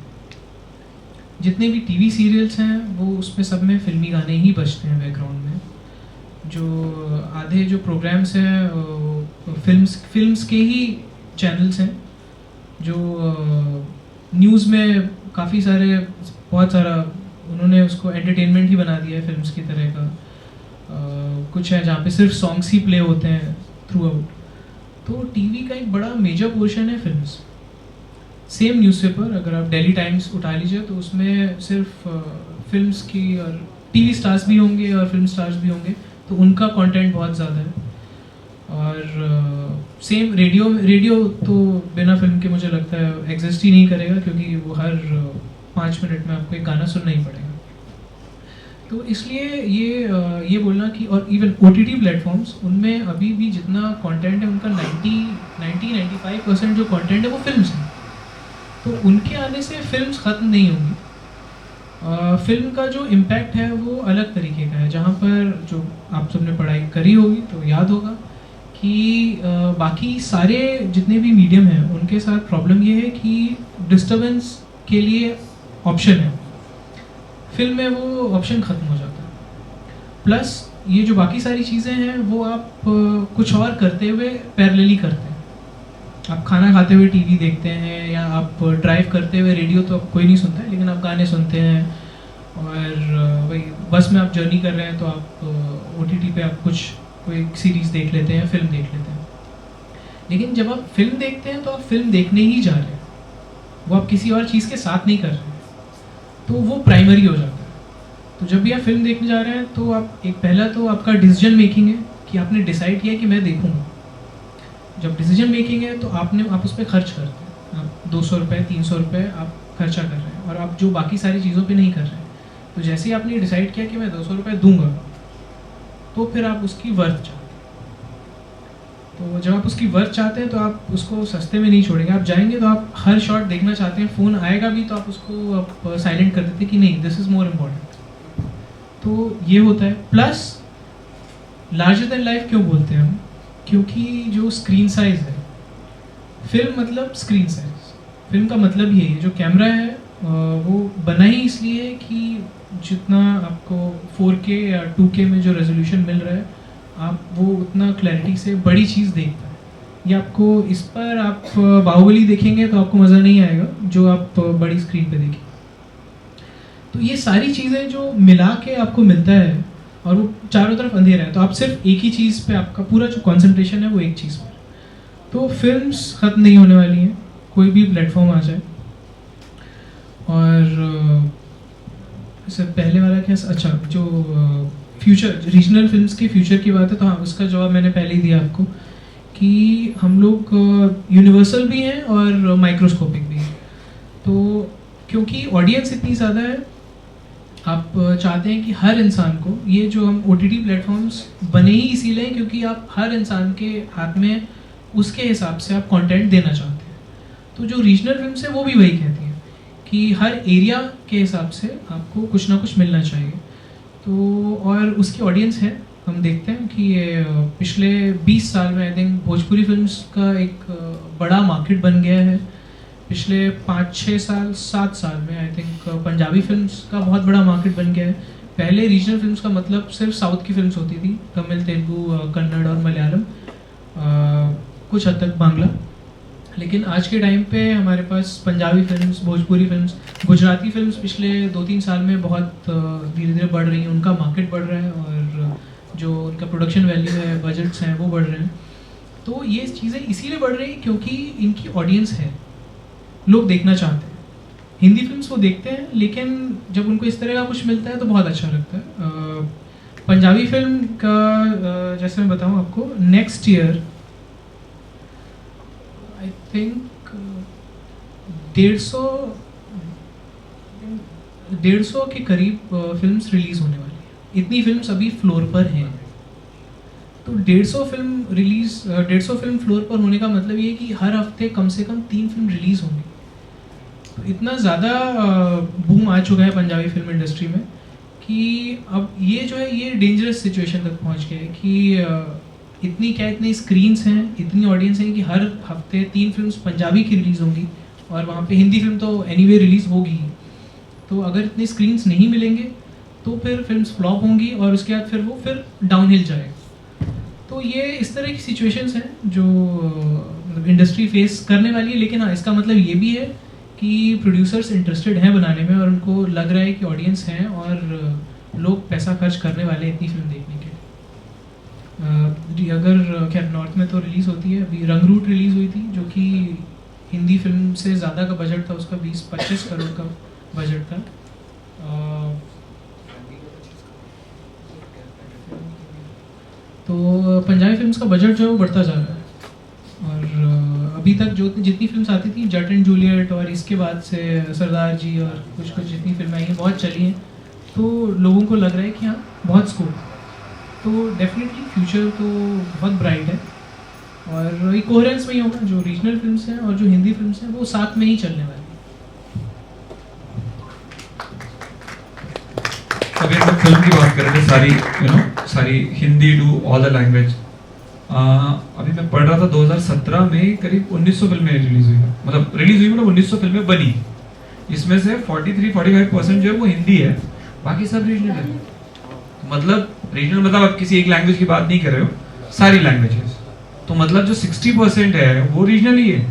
जितने भी टीवी सीरियल्स हैं वो उसमें सब में फिल्मी गाने ही बजते हैं बैकग्राउंड में। जो आधे जो प्रोग्राम्स हैं फिल्म्स के ही चैनल्स हैं, जो न्यूज़ में काफ़ी सारे बहुत सारा उन्होंने उसको एंटरटेनमेंट ही बना दिया है फिल्म्स की तरह का। कुछ है जहाँ पे सिर्फ सॉन्ग्स ही प्ले होते हैं थ्रू आउट। तो टीवी का एक बड़ा मेजर पोर्शन है फिल्म्स। सेम न्यूज़पेपर अगर आप डेली टाइम्स उठा लीजिए तो उसमें सिर्फ फिल्म्स की और टीवी स्टार्स भी होंगे और फिल्म स्टार्स भी होंगे, तो उनका कंटेंट बहुत ज़्यादा है। और सेम रेडियो तो बिना फिल्म के मुझे लगता है एग्जिस्ट ही नहीं करेगा, क्योंकि वो हर 5 मिनट में आपको एक गाना सुनना ही पड़ेगा। तो इसलिए ये बोलना कि, और इवन OTT प्लेटफॉर्म्स, उनमें अभी भी जितना कंटेंट है उनका 90-95% जो कंटेंट है वो फिल्म्स हैं। तो उनके आने से फिल्म्स ख़त्म नहीं होंगी। फिल्म का जो इम्पैक्ट है वो अलग तरीके का है, जहाँ पर जो आप सबने पढ़ाई करी होगी तो याद होगा कि बाकी सारे जितने भी मीडियम हैं उनके साथ प्रॉब्लम ये है कि डिस्टर्बेंस के लिए ऑप्शन है, फिल्म में वो ऑप्शन ख़त्म हो जाता है। प्लस ये जो बाकी सारी चीज़ें हैं वो आप कुछ और करते हुए पैरेलली करते हैं। आप खाना खाते हुए टीवी देखते हैं, या आप ड्राइव करते हुए रेडियो तो कोई नहीं सुनता है, लेकिन आप गाने सुनते हैं। और वही बस में आप जर्नी कर रहे हैं तो आप OTT पे आप कोई सीरीज़ देख लेते हैं, फिल्म देख लेते हैं। लेकिन जब आप फिल्म देखते हैं तो आप फिल्म देखने ही जा रहे हैं, वो आप किसी और चीज़ के साथ नहीं कर रहे हैं, तो वो प्राइमरी हो जाता है। तो जब भी आप फिल्म देखने जा रहे हैं तो आप पहला तो आपका डिसीजन मेकिंग है कि आपने डिसाइड किया कि मैं देखूँगा। जब डिसीजन मेकिंग है तो आप उस पर खर्च करते हैं, आप 200 रुपये 300 रुपये आप खर्चा कर रहे हैं, और आप जो बाकी सारी चीज़ों पे नहीं कर रहे हैं। तो जैसे ही आपने डिसाइड किया कि मैं 200 रुपये दूंगा, तो फिर आप उसकी वर्थ चाहते हैं। तो जब आप उसकी वर्थ चाहते हैं तो आप उसको सस्ते में नहीं छोड़ेंगे, आप जाएंगे तो आप हर शॉट देखना चाहते हैं। फ़ोन आएगा भी तो आप उसको आप साइलेंट कर देते कि नहीं, दिस इज़ मोर इम्पॉर्टेंट। तो ये होता है। प्लस लार्जर देन लाइफ क्यों बोलते हैं हम? क्योंकि जो स्क्रीन साइज़ है, फिल्म मतलब स्क्रीन साइज़, फिल्म का मतलब यही है। जो कैमरा है वो बना ही इसलिए है कि जितना आपको 4K या 2K में जो रेजोल्यूशन मिल रहा है, आप वो उतना क्लैरिटी से बड़ी चीज़ देख पाए। ये आपको इस पर आप बाहुबली देखेंगे तो आपको मज़ा नहीं आएगा जो आप बड़ी स्क्रीन पे देखें। तो ये सारी चीज़ें जो मिला के आपको मिलता है, और वो चारों तरफ अंधेरा है, तो आप सिर्फ एक ही चीज़ पे आपका पूरा जो कंसंट्रेशन है वो एक चीज़ पर। तो फिल्म्स ख़त्म नहीं होने वाली हैं, कोई भी प्लेटफॉर्म आ जाए। और सर पहले वाला क्या, अच्छा जो फ्यूचर, रीजनल फिल्म्स के फ्यूचर की बात है, तो हाँ उसका जवाब मैंने पहले ही दिया आपको कि हम लोग यूनिवर्सल भी हैं और माइक्रोस्कोपिक भी हैं। तो क्योंकि ऑडियंस इतनी ज़्यादा है, आप चाहते हैं कि हर इंसान को, ये जो हम OTT प्लेटफॉर्म्स बने ही इसीलिए क्योंकि आप हर इंसान के हाथ में उसके हिसाब से आप कंटेंट देना चाहते हैं। तो जो रीजनल फिल्म्स है वो भी वही कहती हैं कि हर एरिया के हिसाब से आपको कुछ ना कुछ मिलना चाहिए। तो और उसकी ऑडियंस है, हम देखते हैं कि ये पिछले 20 साल में आई थिंक भोजपुरी फिल्म्स का एक बड़ा मार्केट बन गया है। पिछले 5-6 साल 7 साल में आई थिंक पंजाबी फिल्म्स का बहुत बड़ा मार्केट बन गया है। पहले रीजनल फिल्म्स का मतलब सिर्फ साउथ की फिल्म्स होती थी, तमिल, तेलुगु, कन्नड़ और मलयालम, कुछ हद तक बांग्ला। लेकिन आज के टाइम पे हमारे पास Punjabi films, Bhojpuri films, Gujarati films पिछले 2-3 साल में बहुत धीरे धीरे बढ़ रही हैं, उनका मार्केट बढ़ रहा है और जो उनका प्रोडक्शन वैल्यू है, बजट्स हैं वो बढ़ रहे हैं। तो ये चीज़ें इसीलिए बढ़ रही क्योंकि इनकी ऑडियंस है, लोग देखना चाहते हैं। हिंदी फिल्म्स वो देखते हैं, लेकिन जब उनको इस तरह का कुछ मिलता है तो बहुत अच्छा लगता है। पंजाबी फिल्म का जैसे मैं बताऊं आपको, नेक्स्ट ईयर आई थिंक 150 के करीब फिल्म्स रिलीज़ होने वाली है। इतनी फिल्म्स अभी फ्लोर पर हैं, तो 150 फिल्म फ्लोर पर होने का मतलब ये है कि हर हफ्ते कम से कम 3 फिल्म रिलीज़ होंगी। तो इतना ज़्यादा बूम आ चुका है पंजाबी फिल्म इंडस्ट्री में कि अब ये जो है ये डेंजरस सिचुएशन तक पहुंच गया है कि इतनी स्क्रीन्स हैं, इतनी ऑडियंस है कि हर हफ्ते 3 फिल्म्स पंजाबी की रिलीज़ होंगी और वहाँ पे हिंदी फिल्म तो एनीवे रिलीज़ होगी ही। तो अगर इतनी स्क्रीन्स नहीं मिलेंगे तो फिर फिल्म्स फ्लॉप होंगी और उसके बाद फिर डाउनहिल जाएगा। तो ये इस तरह की सिचुएशंस हैं जो इंडस्ट्री फेस करने वाली है। लेकिन हाँ, इसका मतलब ये भी है कि प्रोड्यूसर्स इंटरेस्टेड हैं बनाने में और उनको लग रहा है कि ऑडियंस हैं और लोग पैसा खर्च करने वाले हैं इतनी फिल्म देखने के लिए। अगर क्या नॉर्थ में तो रिलीज़ होती है, अभी रंगरूट रिलीज़ हुई थी जो कि हिंदी फिल्म से ज़्यादा का बजट था, उसका 20-25 करोड़ का बजट था। तो पंजाबी फिल्म्स का बजट जो है वो बढ़ता जा रहा है और अभी तक जो जितनी फिल्म्स आती थी, जट एंड जूलियट और इसके बाद से सरदार जी और कुछ जितनी फिल्में आई हैं बहुत चली हैं, तो लोगों को लग रहा है कि हाँ बहुत स्कोप। तो डेफिनेटली फ्यूचर तो बहुत ब्राइट है और एक कोहेरेंस में ही होगा, जो रीजनल फिल्म्स हैं और जो हिंदी फिल्म्स हैं वो साथ में ही चलने वाली हैं। अभी हम फिल्म की बात कर रहे थे, सारी Hindi to all the language. अभी मैं पढ़ रहा था 2017 में करीब 1900 फिल्में रिलीज हुई, मतलब 1900 फिल्में बनी। इसमें से 43-45% जो है वो हिंदी है, बाकी सब रीजनल है। मतलब रीजनल मतलब आप किसी एक लैंग्वेज की बात नहीं कर रहे हो, सारी लैंग्वेजेस। तो मतलब जो 60% है वो रीजनल ही है,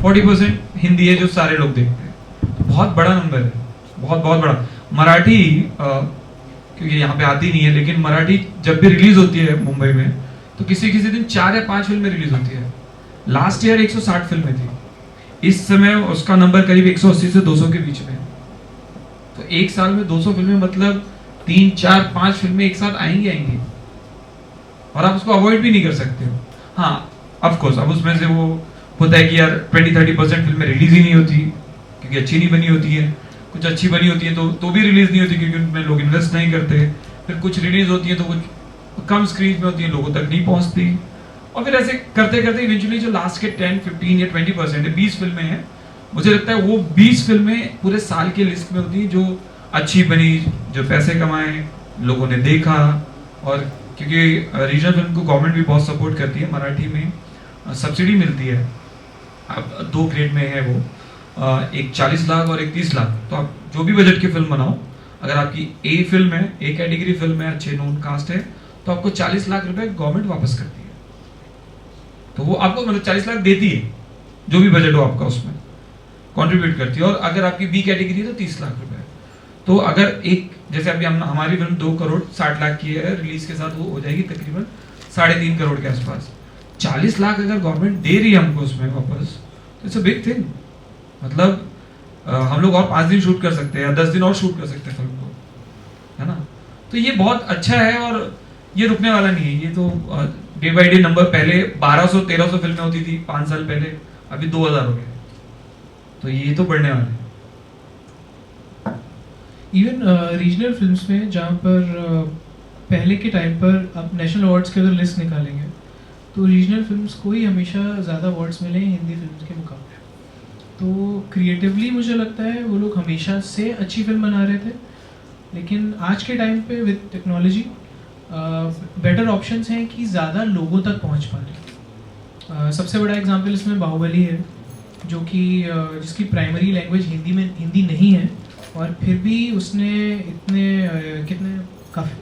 40% हिंदी है जो सारे लोग देखते हैं। तो बहुत बड़ा नंबर है, बहुत बहुत बड़ा। मराठी क्योंकि यहाँ पे आती नहीं है, लेकिन मराठी जब भी रिलीज होती है मुंबई में तो किसी दिन 4 या 5 फिल्में रिलीज होती है। लास्ट ईयर 160 फिल्में थी, इस समय उसका नंबर करीब 180 से 200 के बीच में है। तो एक साल में 200 फिल्में मतलब 3, 4, 5 फिल्में एक साथ आएंगी और आप उसको अवॉइड भी नहीं कर सकते हो। हाँ ऑफ कोर्स, अब उसमें से वो होता है कि यार 20-30% फिल्में रिलीज ही नहीं होती क्योंकि अच्छी नहीं बनी होती है, कुछ अच्छी बनी होती है तो भी रिलीज नहीं होती क्योंकि उनमें लोग इन्वेस्ट नहीं करते। फिर कुछ रिलीज होती है तो कुछ कम स्क्रीन में होती है, लोगों तक नहीं पहुंचती। और फिर ऐसे करते करते इवेंचुअली जो लास्ट के 10, 15 या 20% है, 20 फिल्में हैं, मुझे लगता है वो 20 फिल्में पूरे साल के लिस्ट में होती है जो अच्छी बनी, जो पैसे कमाए, लोगों ने देखा। और क्योंकि रीजनल फिल्म को गवर्नमेंट भी बहुत सपोर्ट करती है, मराठी में सब्सिडी मिलती है, अब 2 ग्रेड में है वो, एक 40 लाख और एक 30 लाख। तो आप जो भी बजट की फिल्म बनाओ, अगर आपकी ए फिल्म है, ए कैटेगरी फिल्म है, अच्छे नोन कास्ट है, तो आपको 40 लाख रुपए गवर्नमेंट वापस करती है। तो वो आपको मतलब 40 लाख देती है, जो भी बजट हो आपका उसमें कंट्रीब्यूट करती है। और अगर आपकी बी कैटेगरी है तो 30 लाख रुपए। तो अगर एक जैसे अभी हमारी फिल्म 2 करोड़ 60 लाख की है, रिलीज के साथ वो हो जाएगी तकरीबन 3.5 करोड़ के आसपास। 40 लाख अगर गवर्नमेंट दे रही है हमको उसमें वापस, तो इट्स अ बिग थिंग। मतलब हम लोग और 5 दिन शूट कर सकते हैं या 10 दिन और शूट कर सकते हैं फिल्म को, है ना। तो ये बहुत अच्छा है और ये रुकने वाला नहीं है। ये तो डे बाई डे नंबर, पहले 1200-1300 फिल्में होती थी 5 साल पहले, अभी 2000 हो गए। तो ये तो बढ़ने वाला है। इवन रीजनल फिल्म्स में जहाँ पर पहले के टाइम पर आप नेशनल अवार्ड्स की अगर लिस्ट निकालेंगे तो रीजनल फिल्म्स को ही हमेशा ज़्यादा अवार्ड्स मिले हैं हिंदी फिल्म्स के मुकाबले। तो क्रिएटिवली मुझे लगता है वो लोग हमेशा से अच्छी फिल्म बना रहे थे, लेकिन आज के टाइम पे विद टेक्नोलॉजी बेटर ऑप्शंस हैं कि ज़्यादा लोगों तक पहुंच पा रहे। सबसे बड़ा एग्जांपल इसमें बाहुबली है, जो कि जिसकी प्राइमरी लैंग्वेज हिंदी नहीं है और फिर भी उसने इतने कितने काफ़ी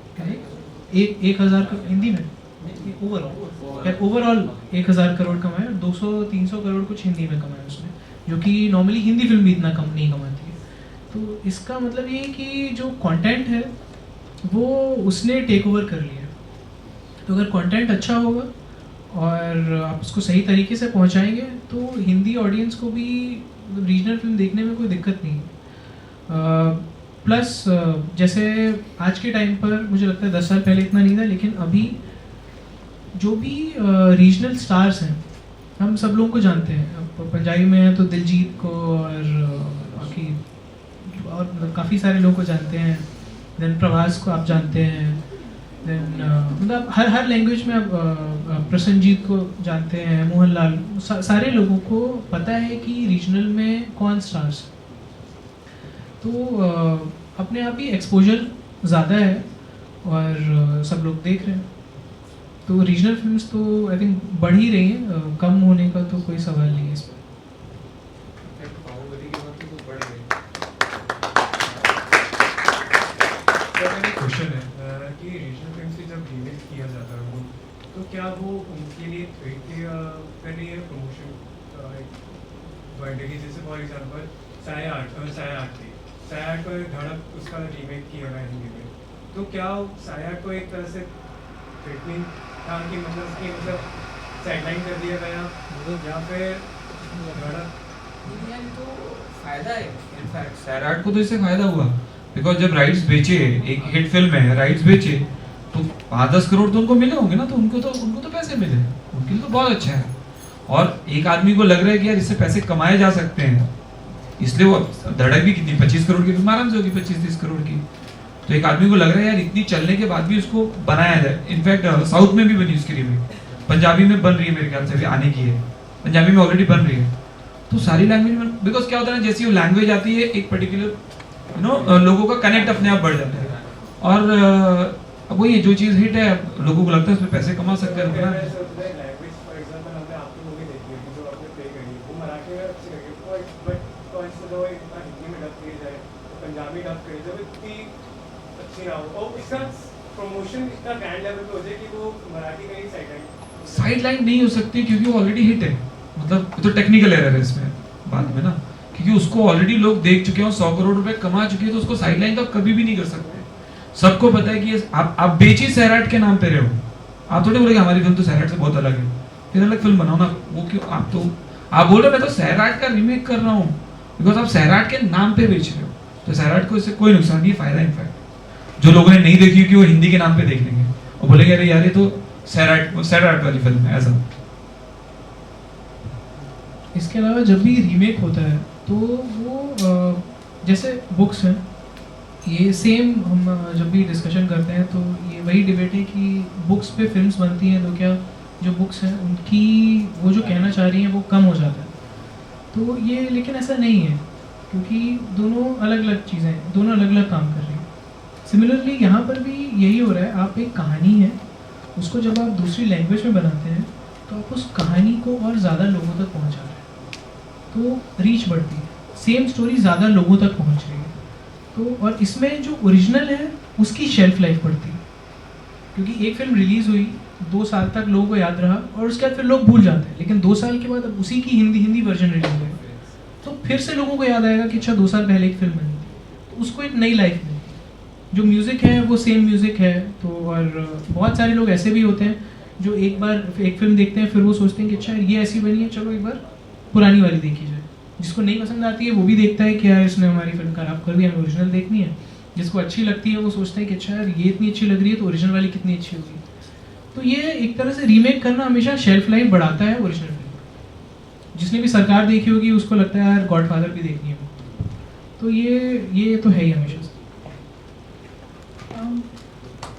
1000 हिंदी में ओवरऑल 1000 करोड़ कमाए, 200-300 करोड़ कुछ हिंदी में कमाए उसने, जो कि नॉर्मली हिंदी फिल्म भी इतना कम नहीं कमाती है। तो इसका मतलब ये है कि जो कंटेंट है वो उसने टेक ओवर कर लिया। तो अगर कंटेंट अच्छा होगा और आप उसको सही तरीके से पहुंचाएंगे तो हिंदी ऑडियंस को भी रीजनल फिल्म देखने में कोई दिक्कत नहीं है। प्लस जैसे आज के टाइम पर मुझे लगता है 10 साल पहले इतना नहीं था, लेकिन अभी जो भी रीजनल स्टार्स हैं हम सब लोगों को जानते हैं। अब पंजाबी में है तो दिलजीत को और बाकी और मतलब काफ़ी सारे लोगों को जानते हैं। देन प्रभास को आप जानते हैं। देन मतलब हर लैंग्वेज में आप प्रसन्नजीत को जानते हैं, मोहनलाल, सारे लोगों को पता है कि रीजनल में कौन स्टार्स। तो अपने आप ही एक्सपोजर ज़्यादा है और सब लोग देख रहे हैं, तो रीजनल फिल्म्स तो आई थिंक बढ़ ही रही हैं, कम होने का तो कोई सवाल नहीं है इसमें। क्वेश्चन है कि रीजनल फिल्म से जब रीमेक किया जाता है तो क्या वो उनके लिए थ्रेड के लिए प्रमोशन बढ़ेगी? जैसे फॉर एग्जांपल साया आठ पर धड़क उसका रीमेक किया गया हिंदी में, तो क्या साया को एक तरह से थ्रेटनिंग था कि मतलब साइडलाइन कर दिया गया या फिर धड़क? तो फायदा है इनफैक्ट साया आठ को तो इससे फायदा हुआ बिकॉज जब राइट्स बेचे, एक हिट फिल्म है, राइट्स बेचे तो 5-10 करोड़ तो उनको मिले होंगे ना, तो उनको तो पैसे मिले, उनके लिए तो बहुत अच्छा है। और एक आदमी को लग रहा है कि यार इससे पैसे कमाए जा सकते हैं, इसलिए वो धड़क भी कितनी 25 करोड़ की फिल्म आराम से होगी, 25-30 करोड़ की। तो एक आदमी को लग रहा है यार इतनी चलने के बाद भी उसको बनाया जाए। इनफैक्ट साउथ में भी बनी उसकी रीमेक, पंजाबी में बन रही है मेरे ख्याल से, अभी आने की है, पंजाबी में ऑलरेडी बन रही है। तो सारी लैंग्वेज में बिकॉज क्या होता है ना, जैसी वो लैंग्वेज आती है एक पर्टिकुलर लोगों का कनेक्ट अपने आप बढ़ जाता है। और अब वही जो चीज़ हिट है लोगों को लगता है उसमें पैसे कमा सकते हैं। साइड लाइन नहीं हो सकती क्योंकि वो ऑलरेडी हिट है, मतलब तो टेक्निकल एरर है इसमें बाद में ना, क्योंकि उसको ऑलरेडी लोग देख चुके हैं, 100 करोड़ रुपए कमा चुके हैं, तो उसको साइड लाइन तो कभी भी नहीं कर सकते। सबको पता है कि आप बेची सैराट के नाम पे रहे हो, आप थोड़े बोले हमारी फिल्म तो सैराट से बहुत अलग है, फिर अलग फिल्म बनाओ ना। वो क्यों आप बोल रहे हो मैं तो सैराट का रीमेक कर रहा हूँ, बिकॉज आप सैराट के नाम पे बेच रहे हो, तो सैराट को इससे कोई नुकसान नहीं, फायदा इनफैक्ट। जो लोगों ने नहीं देखी कि वो हिंदी के नाम पे देख लेंगे और बोलेंगे अरे यार ये तो सैराट वाली फिल्म है ऐसा। इसके अलावा जब भी रीमेक होता है तो वो जैसे बुक्स हैं, ये सेम हम जब भी डिस्कशन करते हैं तो ये वही डिबेट है कि बुक्स पे फिल्म्स बनती हैं तो क्या जो बुक्स हैं उनकी वो जो कहना चाह रही हैं वो कम हो जाता है। तो ये लेकिन ऐसा नहीं है, क्योंकि दोनों अलग अलग चीज़ें हैं, दोनों अलग अलग काम कर रही हैं। सिमिलरली यहाँ पर भी यही हो रहा है, आप एक कहानी है उसको जब आप दूसरी लैंग्वेज में बनाते हैं तो आप उस कहानी को और ज़्यादा लोगों तक पहुँचा रहे हैं, तो रीच बढ़ती है, सेम स्टोरी ज़्यादा लोगों तक पहुँच रही है। तो और इसमें जो ओरिजिनल है उसकी शेल्फ लाइफ बढ़ती है, क्योंकि एक फिल्म रिलीज़ हुई 2 साल तक लोगों को याद रहा और उसके बाद फिर लोग भूल जाते हैं, लेकिन 2 साल के बाद अब उसी की हिंदी वर्जन रिलीज हुई तो फिर से लोगों को याद आएगा कि अच्छा 2 साल पहले एक फिल्म बनी थी, तो उसको एक नई लाइफ मिली। जो म्यूज़िक है वो सेम म्यूज़िक है। तो और बहुत सारे लोग ऐसे भी होते हैं जो एक बार एक फिल्म देखते हैं फिर वो सोचते हैं कि अच्छा ये ऐसी बनी है, चलो एक बार पुरानी वाली देखी जाए। जिसको नहीं पसंद आती है वो भी देखता है कि यार इसने हमारी फिल्म खराब कर दी, हमें ओरिजिनल देखनी है। जिसको अच्छी लगती है वो सोचता है कि अच्छा यार ये इतनी अच्छी लग रही है तो ओरिजिनल वाली कितनी अच्छी होगी। तो ये एक तरह से रीमेक करना हमेशा शेल्फ लाइफ बढ़ाता है ओरिजिनल फिल्म। जिसने भी सरकार देखी होगी उसको लगता है यार गॉडफादर भी देखनी है, तो ये तो है ही हमेशा से।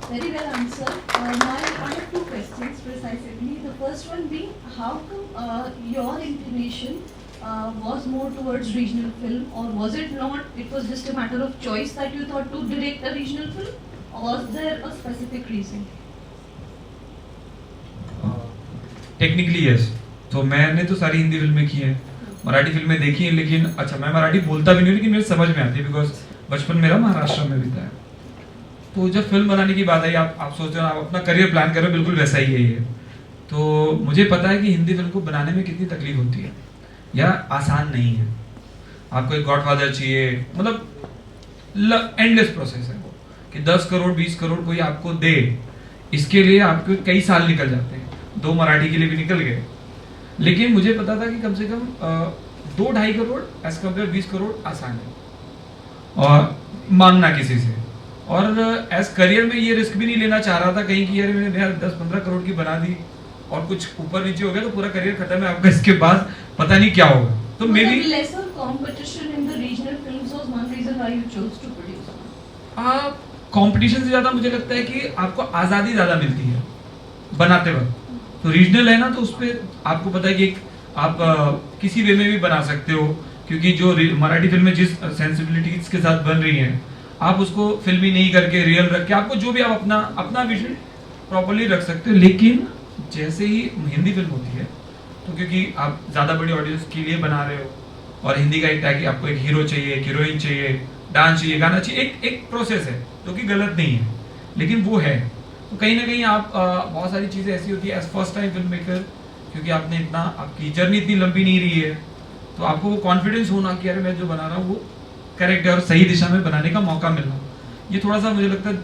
Very well answered. Now I have 2 questions precisely. The first one being, how come your inclination was more towards regional film, or was it not? It was just a matter of choice that you thought to direct a regional film, or was there a specific reason? Technically yes, तो मैंने तो सारी हिंदी फिल्में की हैं, मराठी फिल्में देखी हैं, लेकिन अच्छा मैं मराठी बोलता भी नहीं, लेकिन मेरे समझ में आती है बिकॉज बचपन मेरा महाराष्ट्र में बीता है। तो जब फिल्म बनाने की बात आई, आप सोचते हो आप अपना करियर प्लान कर रहे हो, बिल्कुल वैसा ही है ये। तो मुझे पता है कि हिंदी फिल्म को बनाने में कितनी तकलीफ होती है, या आसान नहीं है। आपको एक गॉडफादर चाहिए, मतलब एंडलेस प्रोसेस है वो, कि 10 करोड़ 20 करोड़ कोई आपको दे, इसके लिए आपको कई साल निकल जाते हैं। 2 मराठी के लिए भी निकल गए, लेकिन मुझे पता था कि कम से कम 2-2.5 करोड़ एज कम्पेयर 20 करोड़ आसान है और मांगना किसी से। और एज करियर में ये रिस्क भी नहीं लेना चाह रहा था कहीं कि यार मैंने 10-15 करोड़ की बना दी और कुछ ऊपर नीचे हो गया तो पूरा करियर खत्म है आपका, इसके बाद पता नहीं क्या होगा। तो may be lesser competition in the regional films was one reason why you chose to produce one. Competition से ज़्यादा मुझे लगता है कि आपको आज़ादी ज़्यादा मिलती है बनाते वक्त। तो रीजनल है ना, तो उस पर आपको पता है कि आप किसी वे में भी बना सकते हो, क्योंकि जो मराठी फिल्में जिस सेंसिबिलिटीज के साथ बन रही हैं आप उसको फिल्मी नहीं करके रियल रख के आपको जो भी आप अपना विजन प्रॉपर्ली रख सकते हो। लेकिन जैसे ही हिंदी फिल्म होती है तो क्योंकि आप ज़्यादा बड़ी ऑडियंस के लिए बना रहे हो और हिंदी का एक टैग, आपको एक हीरो चाहिए, एक हीरोइन चाहिए, डांस चाहिए, गाना चाहिए, एक प्रोसेस है जो कि गलत नहीं है लेकिन वो है। तो कहीं ना कहीं आप बहुत सारी चीज़ें ऐसी होती है as first time film maker, क्योंकि आपने इतना, आपकी जर्नी इतनी लंबी नहीं रही है, तो आपको वो कॉन्फिडेंस होना कि अरे मैं जो बना रहा हूँ वो करेक्ट है और सही दिशा में बनाने का मौका मिलना, ये थोड़ा सा मुझे लगता है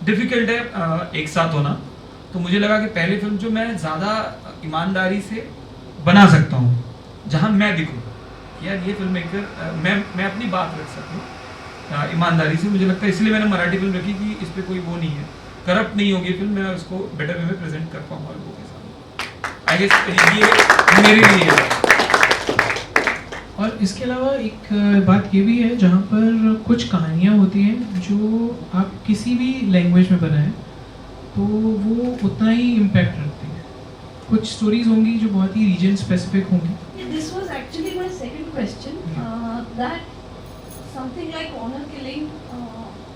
डिफ़िकल्ट है एक साथ होना। तो मुझे लगा कि पहली फिल्म जो मैं ज़्यादा ईमानदारी से बना सकता हूँ, जहाँ मैं दिखूँ यार ये फिल्म मेकर, मैं अपनी बात रख सकूँ ईमानदारी से, मुझे लगता है इसलिए मैंने मराठी फिल्म रखी कि इस पर कोई वो नहीं है, करप्ट नहीं होगी फिल्म, मैं उसको बेटर वे में प्रेजेंट कर पाऊँगा लोगों के सामने। आई गेस ये मेरे लिए है। और इसके अलावा एक बात ये भी है जहाँ पर कुछ कहानियाँ होती हैं जो आप किसी भी लैंग्वेज में बनाएं तो वो उतना ही इम्पैक्ट रखती है। कुछ स्टोरीज होंगी जो बहुत ही रीजन स्पेसिफिक होंगी। This was actually my second question. That something like honor killing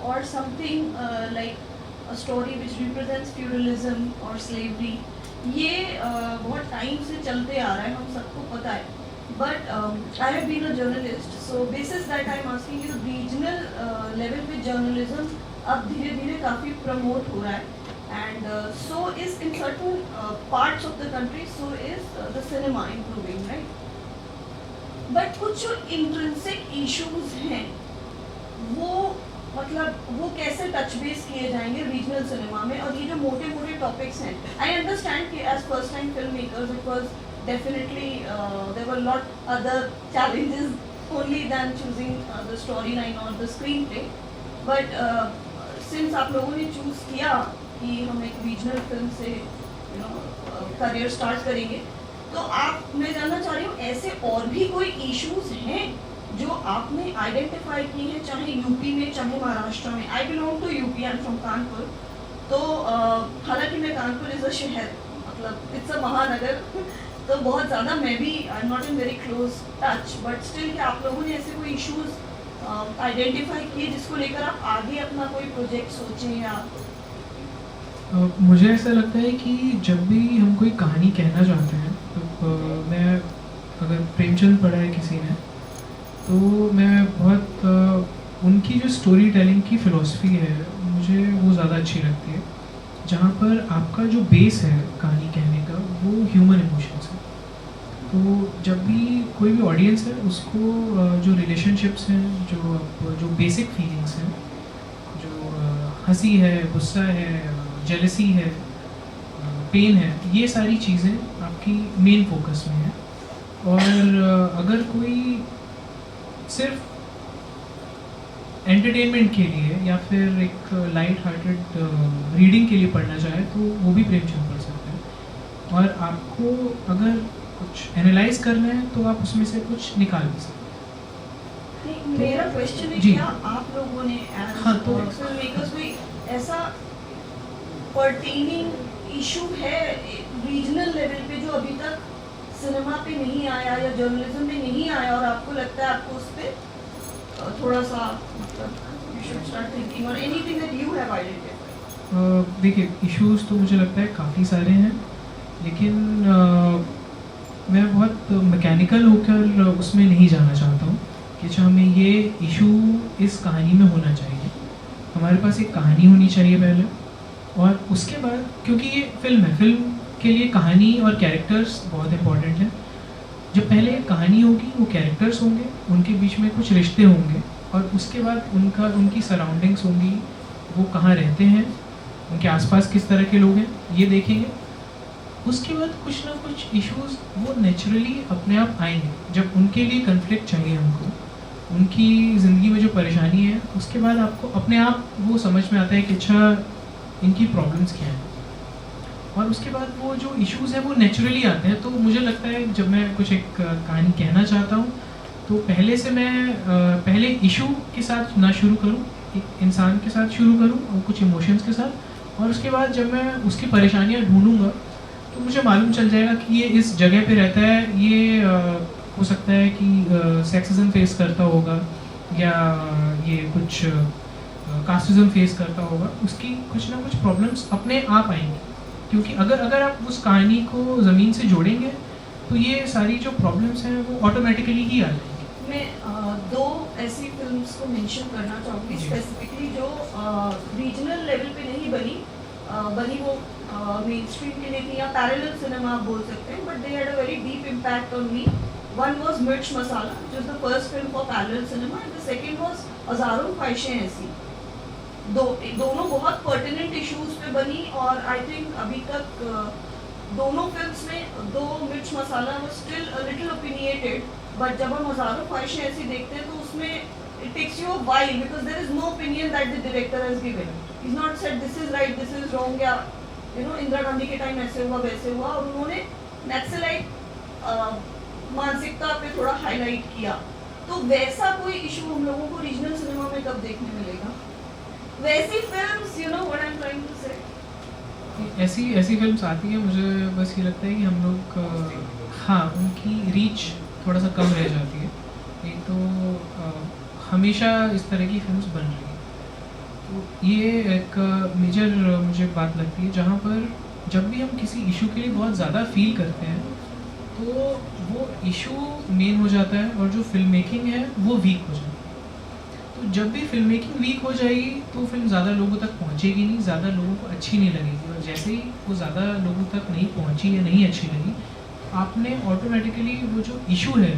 or something like a story which represents feudalism or slavery, ये बहुत टाइम से चलते आ रहा है, हम सबको पता है। But I have been a journalist, so basis that I am asking you, regional level पे journalism अब धीरे-धीरे काफी प्रमोट हो रहा है, and so is in certain parts of the country, so is the cinema improving, right? But कुछ जो intrinsic issues हैं, वो मतलब वो कैसे टच बेस किए जाएंगे रीजनल सिनेमा में, और ये जो मोटे-मोटे टॉपिक्स हैं, आई अंडरस्टैंड कि as first time film makers it was definitely there were a lot other challenges only than choosing the storyline or the screenplay, but since आप लोगों ने choose किया कि हम एक regional film से career start करेंगे, तो आप, मैं जानना चाह रही हूँ ऐसे और भी कोई issues हैं जो आपने identify किए हैं, चाहे यूपी में चाहे महाराष्ट्र में। I belong to UP, I'm from Kanpur, तो हालांकि मैं कानपुर इज़ अ शहर, मतलब इट्स अ महानगर, तो बहुत ज़्यादा मैं भी I am not in very close touch, but still कि आप लोगों ने ऐसे कोई इश्यूज आइडेंटिफाई किए जिसको लेकर आप आगे अपना कोई प्रोजेक्ट सोचें या मुझे ऐसा लगता है कि जब भी हम कोई कहानी कहना चाहते हैं तो मैं, अगर प्रेमचंद पढ़ा है किसी ने, तो मैं बहुत उनकी जो स्टोरी टेलिंग की फ़िलॉसफी है मुझे वो ज़्यादा अच्छी लगती है, जहाँ पर आपका जो बेस है कहानी कहने का वो ह्यूमन इमोशंस है। तो जब भी कोई भी ऑडियंस है उसको जो रिलेशनशिप्स हैं, जो बेसिक फीलिंग्स हैं, जो हंसी है, गुस्सा है, जेलसी है, पेन है, ये सारी चीज़ें आपकी मेन फोकस में हैं। और अगर कोई सिर्फ एंटरटेनमेंट के लिए या फिर एक लाइट हार्टेड रीडिंग के लिए पढ़ना चाहे तो वो भी प्रेमचंद पढ़ सकते हैं, और आपको अगर कुछ एनालाइज करना है तो आप उसमें से कुछ निकाल भी सकते हैं। मेरा क्वेश्चन है क्या आप लोगों ने तो फिल्म मेकर्स कोई ऐसा पर्टेनिंग इशू है रीजनल लेवल पे जो अभी तक सिनेमा पे नहीं आया या जर्नलिज्म में नहीं आया और आपको लगता है आपको उस पर थोड़ा सा मतलब you should start thinking or anything that you have identified? देखिए, इश्यूज तो मुझे लगता है काफ़ी सारे हैं, लेकिन मैं बहुत मैकेनिकल होकर उसमें नहीं जाना चाहता हूँ कि अच्छा हमें ये इशू इस कहानी में होना चाहिए। हमारे पास एक कहानी होनी चाहिए पहले, और उसके बाद, क्योंकि ये फिल्म है, फिल्म के लिए कहानी और कैरेक्टर्स बहुत इंपॉर्टेंट है। जब पहले कहानी होगी, वो कैरेक्टर्स होंगे, उनके बीच में कुछ रिश्ते होंगे, और उसके बाद उनकी सराउंडिंग्स होंगी, वो कहाँ रहते हैं, उनके आसपास किस तरह के लोग हैं, ये देखेंगे। उसके बाद कुछ ना कुछ इश्यूज वो नेचुरली अपने आप आएंगे, जब उनके लिए कन्फ्लिक्ट चाहिए हमको, उनकी ज़िंदगी में जो परेशानी है, उसके बाद आपको अपने आप वो समझ में आता है कि अच्छा इनकी प्रॉब्लम्स क्या हैं, और उसके बाद वो जो इश्यूज़ हैं वो नेचुरली आते हैं। तो मुझे लगता है जब मैं कुछ एक कहानी कहना चाहता हूँ तो पहले से मैं पहले इशू के साथ ना शुरू करूँ, एक इंसान के साथ शुरू करूँ और कुछ इमोशंस के साथ, और उसके बाद जब मैं उसकी परेशानियाँ ढूंढूंगा तो मुझे मालूम चल जाएगा कि ये इस जगह पे रहता है, ये हो सकता है कि सेक्सिज्म फेस करता होगा या ये कुछ कास्टिज्म फेस करता होगा, उसकी कुछ ना कुछ प्रॉब्लम्स अपने आप आएंगी, क्योंकि अगर आप उस कहानी को ज़मीन से जोड़ेंगे तो ये सारी जो प्रॉब्लम्स हैं वो ऑटोमेटिकली ही आ जाएंगी। मैं दो ऐसी फिल्म्स को मेंशन करना चाहूँगी स्पेसिफिकली जो रीजनल लेवल पे नहीं बनी वो मेन स्ट्रीम के लिए थी या पैरेलल सिनेमा आप बोल सकते हैं, but they had a very deep impact on me. One was मिर्च मसाला, जो is the first film for parallel cinema, and the second was हज़ारों ख्वाहिशें ऐसी। दोनों बहुत पर्टिनेंट इश्यूज पे बनी, और आई थिंक अभी तक दोनों फिल्म्स में, दो Mirch Masala was still a little opinionated, but जब हम हज़ारों ख्वाहिशें ऐसी देखते हैं तो उसमें it takes you a while because there is no opinion that the director has given. He is not said this is right, this is wrong, या you know Indira Gandhi के time ऐसे हुआ वैसे हुआ, और उन्होंने नक्सलाइट मानसिकता पे थोड़ा हाईलाइट किया। तो वैसा कोई इशू हम लोगों को रीजनल सिनेमा में कब देखने मिलेगा? वैसी films, you know what I am trying to say. ऐसी फिल्म्स आती हैं, मुझे बस ये लगता है कि हम लोग हाँ उनकी रीच थोड़ा सा कम रह जाती है। एक तो हमेशा इस तरह की फिल्म्स बन रही हैं, तो ये एक मेजर मुझे बात लगती है, जहाँ पर जब भी हम किसी इशू के लिए बहुत ज़्यादा फील करते हैं तो वो इशू मेन हो जाता है और जो फिल्म मेकिंग है वो वीक हो जाती है। तो जब भी फिल्म मेकिंग वीक हो जाएगी तो फिल्म ज़्यादा लोगों तक पहुँचेगी नहीं, ज़्यादा लोगों को अच्छी नहीं लगेगी, और जैसे ही वो ज़्यादा लोगों तक नहीं पहुँची या नहीं अच्छी लगी, आपने ऑटोमेटिकली वो जो इशू है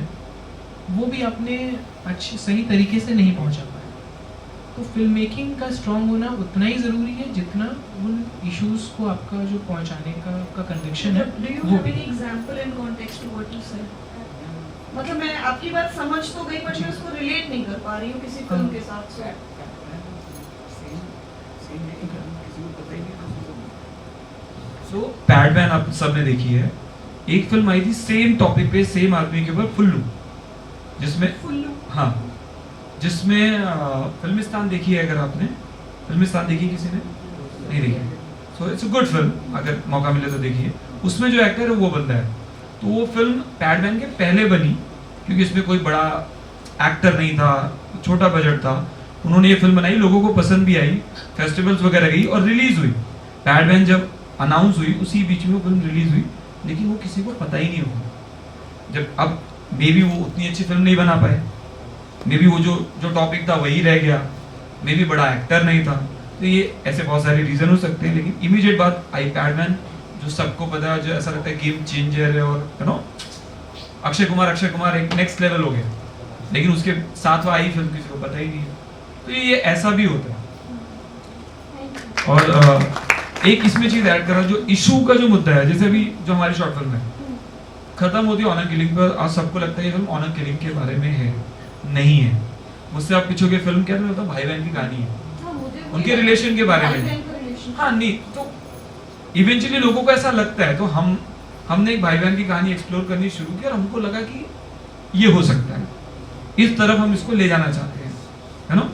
वो भी आपने अच्छी सही तरीके से नहीं पहुँचा पाया। तो फिल्म मेकिंग का स्ट्रॉन्ग होना उतना ही ज़रूरी है जितना उन इश्यूज़ को आपका जो पहुँचाने का आपका कन्विक्शन है। Do you have any example in context to what you said? मतलब मैं आपकी बात समझ तो गई, बट मैं उसको रिलेट नहीं कर पा रही हूँ किसी फिल्म के साथ। सो पैडमैन आप सबने देखी है, एक फिल्म आई थी सेम टॉपिक पे, सेम आदमी के ऊपर, फुल्लू, जिसमें हाँ जिसमें फिल्मिस्तान देखी है, अगर आपने फिल्मिस्तान देखी किसी ने नहीं देखी, so it's a good film, अगर मौका मिले तो देखिए। उसमें जो एक्टर है वो बंदा है, तो वो फिल्म पैडमैन के पहले बनी, क्योंकि इसमें कोई बड़ा एक्टर नहीं था, छोटा बजट था, उन्होंने ये फिल्म बनाई, लोगों को पसंद भी आई, फेस्टिवल्स वगैरह गई और रिलीज हुई। पैडमैन जब अनाउंस हुई उसी बीच में वो फिल्म रिलीज हुई, लेकिन वो किसी को पता ही नहीं होगा। जब अब मे बी वो उतनी अच्छी फिल्म नहीं बना पाए, मे बी वो जो टॉपिक था वही रह गया, मे बी बड़ा एक्टर नहीं था, तो ये ऐसे बहुत सारे रीजन हो सकते हैं। लेकिन इमीडिएट बात आई पैडमैन, जो सबको पता है, जो ऐसा लगता है गेम चेंजर है, और यू नो अक्षय कुमार एक नेक्स्ट लेवल हो गया, लेकिन उसके साथ वो आई फिल्म किसी को पता ही नहीं है। तो ये ऐसा भी होता है। और एक इसमें चीज ऐड कर रहा हूं, जो इशू का जो मुद्दा है, जैसे अभी जो हमारी शॉर्ट फिल्म है खत्म होती है ऑनर किलिंग पर, आज सबको लगता है ये फिल्म ऑनर किलिंग के बारे में है, नहीं है। मुझसे आप पूछोगे फिल्म क्या है, तो भाई बहन की कहानी है, उनके रिलेशन के बारे में। हाँ नहीं, तो इवेंचुअली लोगों को ऐसा लगता है, तो हमने एक भाई बहन की कहानी एक्सप्लोर करनी शुरू की और हमको लगा कि ये हो सकता है, इस तरफ हम इसको ले जाना चाहते हैं, है ना?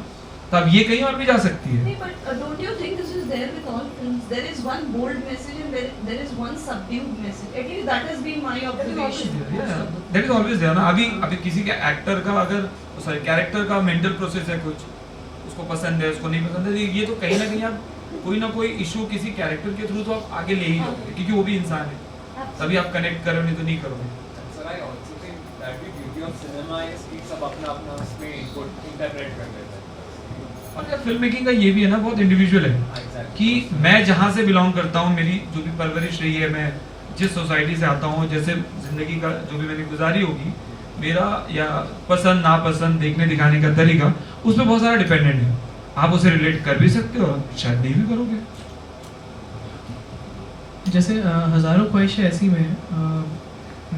तो अब ये कहीं और भी जा सकती है। नहीं, but don't you think this is there with all films? There is one bold message and there is one subdued message. At least that has been my observation. That is always there ना। अभी किसी के actor का अगर character का mental process है, कुछ उसको पसंद है, उसको नहीं पसंद है, ये तो कहीं ना कहीं आप कोई ना कोई इशू किसी कैरेक्टर के थ्रू तो आप आगे ले ही जाओगे, क्योंकि वो भी इंसान है, तभी आप कनेक्ट करोगे, नहीं तो नहीं करोगे। Sir, I also think that the beauty of cinema is कि सब अपना उसमें इनपुट इंटरप्रेट कर लेते हैं। और क्या फिल्म मेकिंग का ये भी है ना, बहुत इंडिविजुअल है कि मैं जहाँ से बिलोंग करता हूँ, मेरी जो भी परवरिश रही है, मैं जिस सोसाइटी से आता हूँ, जैसे जिंदगी का जो भी मैंने गुजारी होगी, मेरा या पसंद नापसंद, देखने दिखाने का तरीका, उसमें बहुत सारा डिपेंडेंट है। आप उसे रिलेट कर भी सकते हो और शायद नहीं भी करोगे। जैसे हज़ारों ख्वाहिशें ऐसी में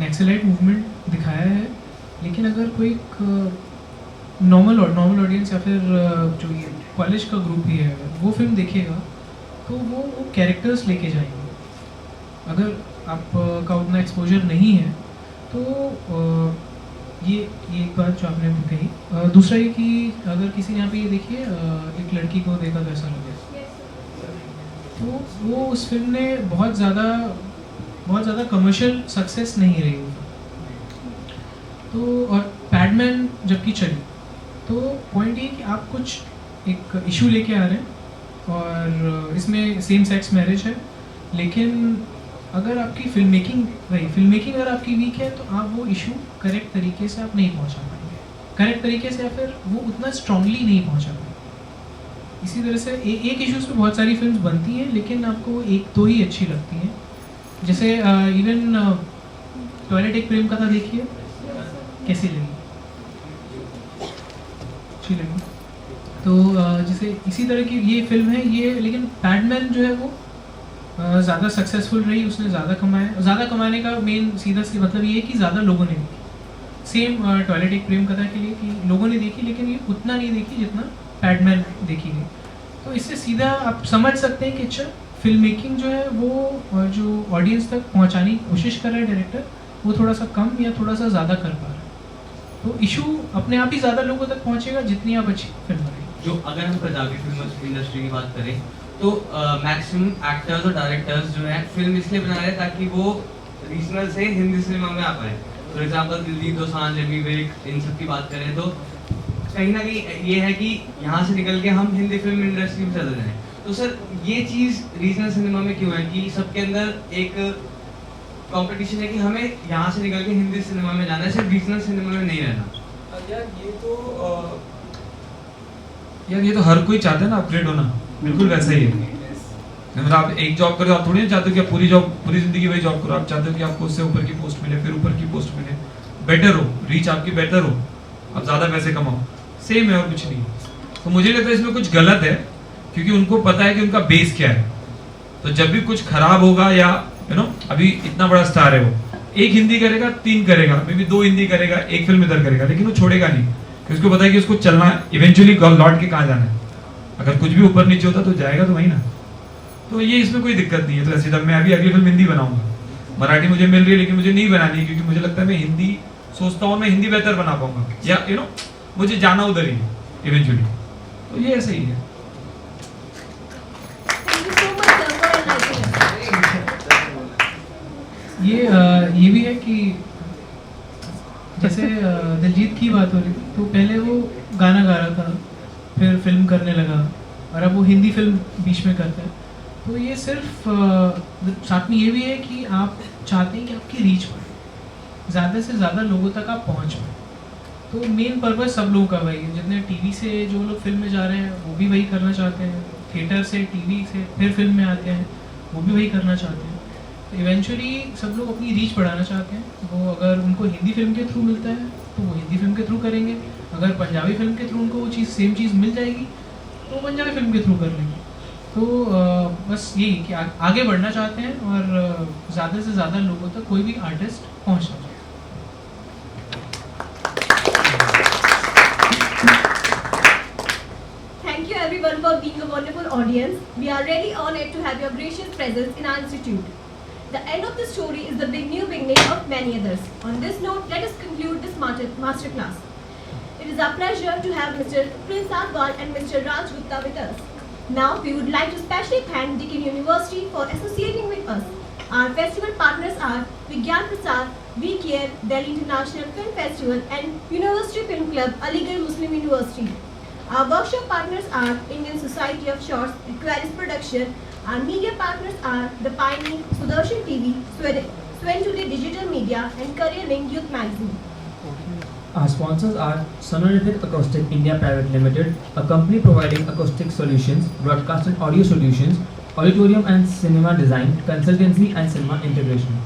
नक्सलाइट मूवमेंट दिखाया है, लेकिन अगर कोई नॉर्मल ऑडियंस या फिर जो ये कॉलेज का ग्रुप भी है वो फिल्म देखेगा तो वो कैरेक्टर्स लेके जाएंगे। अगर आपका उतना एक्सपोजर नहीं है तो ये एक बात जो आपने कही। दूसरा ये कि अगर किसी ने यहाँ पे ये देखिए एक लड़की को देखा तो ऐसा लगे, तो वो उस फिल्म ने बहुत ज़्यादा कमर्शियल सक्सेस नहीं रही वो। तो और पैडमैन जबकि चली, तो पॉइंट ये कि आप कुछ एक इशू लेके आ रहे हैं और इसमें सेम सेक्स मैरिज है, लेकिन अगर आपकी फिल्म मेकिंग अगर आपकी वीक है तो आप वो इशू करेक्ट तरीके से आप नहीं पहुंचा पाएंगे, करेक्ट तरीके से या फिर वो उतना स्ट्रांगली नहीं पहुंचा पाएंगे। इसी तरह से एक इशूज़ पे बहुत सारी फिल्म्स बनती हैं, लेकिन आपको एक दो ही अच्छी लगती हैं। जैसे इवन टॉयलेट एक प्रेम कथा देखिए, कैसी लगी? अच्छी लगी। तो जैसे इसी तरह की ये फिल्म है ये, लेकिन पैडमैन जो है वो ज़्यादा सक्सेसफुल रही, उसने ज़्यादा कमाया। ज़्यादा कमाने का मेन सीधा मतलब ये है कि ज़्यादा लोगों ने देखी। सेम टॉयलेट एक प्रेम कथा के लिए कि लोगों ने देखी, लेकिन ये उतना नहीं देखी जितना पैडमैन देखी गई। तो इससे सीधा आप समझ सकते हैं कि अच्छा फिल्म मेकिंग जो है वो जो ऑडियंस तक पहुंचाने की कोशिश कर रहा है डायरेक्टर, वो थोड़ा सा कम या थोड़ा सा ज़्यादा कर पा रहा है। तो इशू अपने आप ही ज़्यादा लोगों तक पहुंचेगा जितनी आप अच्छी फिल्म बनाएंगे। जो अगर हम पंजाबी फिल्म इंडस्ट्री की बात करें तो मैक्सिमम एक्टर्स और डायरेक्टर्स जो हैं फिल्म इसलिए बना रहे हैं ताकि वो रीजनल से हिंदी सिनेमा में आ पाए। फॉर एग्जांपल दिलजीत दोसांझ, रवि विवेक, इन सब की बात करें तो कहीं ना कहीं ये है कि यहाँ से निकल के हम हिंदी फिल्म इंडस्ट्री में चल रहे हैं। तो सर ये चीज़ रीजनल सिनेमा में क्यों है कि सबके अंदर एक कंपटीशन है कि हमें यहाँ से निकल के हिंदी सिनेमा में जाना है, सिर्फ रीजनल सिनेमा में नहीं रहना? यार ये तो हर कोई चाहता है ना अपग्रेड होना, बिल्कुल वैसा ही है। मतलब आप एक जॉब करो, आप थोड़ी ना चाहते हो कि आप पूरी जिंदगी वही जॉब करो। आप चाहते हो कि आपको उससे ऊपर की पोस्ट मिले, फिर ऊपर की पोस्ट मिले, बेटर हो, रीच आपकी बेटर हो, आप ज़्यादा पैसे कमाओ। सेम है और कुछ नहीं। तो मुझे लगता है इसमें कुछ गलत है, क्योंकि उनको पता है कि उनका बेस क्या है। तो जब भी कुछ खराब होगा या अभी इतना बड़ा स्टार है वो, एक हिंदी करेगा, 3 करेगा, मे बी 2 हिंदी करेगा, एक फिल्म इधर करेगा, लेकिन वो छोड़ेगा नहीं, क्योंकि उसको पता है कि उसको चलना इवेंचुअली लौट के कहाँ जाना है। अगर कुछ भी ऊपर नीचे होता तो जाएगा तो वही ना। तो ये इसमें कोई दिक्कत नहीं है। तो ऐसे जब मैं अभी अगली फिल्म हिंदी बनाऊंगा, मराठी मुझे मिल रही है लेकिन मुझे नहीं बनानी है, क्योंकि मुझे लगता है मैं हिंदी सोचता हूँ मैं हिंदी बेहतर बना पाऊंगा, या मुझे जाना उधर ही इवेंचुअली। तो ये ऐसे ही है। ये भी है कि जैसे दिलजीत की बात हो रही थी, तो पहले वो गाना गा रहा था, फिर फिल्म करने लगा, और अब वो हिंदी फिल्म बीच में करता है। तो ये सिर्फ साथ में ये भी है कि आप चाहते हैं कि आपकी रीच बढ़े, ज़्यादा से ज़्यादा लोगों तक आप पहुंच पाए। तो मेन पर्पस सब लोगों का वही है। जितने टीवी से जो लोग फिल्म में जा रहे हैं वो भी वही करना चाहते हैं, थिएटर से, टीवी से फिर फिल्म में आते हैं, वो भी वही करना चाहते हैं। तो इवेंचुअली सब लोग अपनी रीच बढ़ाना चाहते हैं। वो अगर उनको हिंदी फिल्म के थ्रू मिलता है तो वो हिंदी फिल्म के थ्रू करेंगे, अगर पंजाबी फिल्म के थ्रू उनको वो चीज़ सेम चीज़ मिल जाएगी तो पंजाबी फिल्म के थ्रू कर लेंगे। तो बस यही कि आगे बढ़ना चाहते हैं और ज़्यादा से ज़्यादा लोगों तक कोई भी आर्टिस्ट पहुँचना चाहते हैं। Thank you everyone for being a wonderful audience. We are really honored to have your gracious presence in our institute. The end of the story is the new beginning of many others. On this note, let us conclude this masterclass. It is our pleasure to have Mr. Prince Adwal and Mr. Raj Gupta with us. Now, we would like to specially thank Deakin University for associating with us. Our festival partners are Vigyan Prasad, We Care, Delhi International Film Festival and University Film Club, Aligarh Muslim University. Our workshop partners are Indian Society of Shorts, Aquarius Production. Our media partners are The Pioneer, Sudarshan TV, Swen Today Digital Media and Career Link Youth Magazine. Our sponsors are Sonorific Acoustic India Private Limited, a company providing acoustic solutions, broadcast and audio solutions, auditorium and cinema design, consultancy and cinema integration.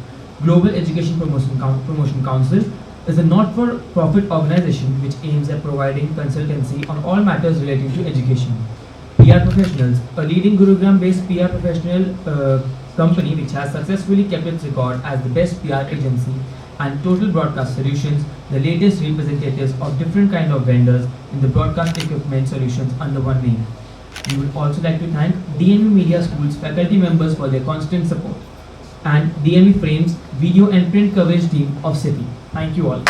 Global Education Promotion Council is a not-for-profit organization which aims at providing consultancy on all matters relating to education. PR Professionals, a leading Gurugram-based PR professional company which has successfully kept its record as the best PR agency and Total Broadcast Solutions, the latest representatives of different kind of vendors in the broadcast equipment solutions under one name. We would also like to thank DNV Media School's faculty members for their constant support and DNV Frames video and print coverage team of City. Thank you all.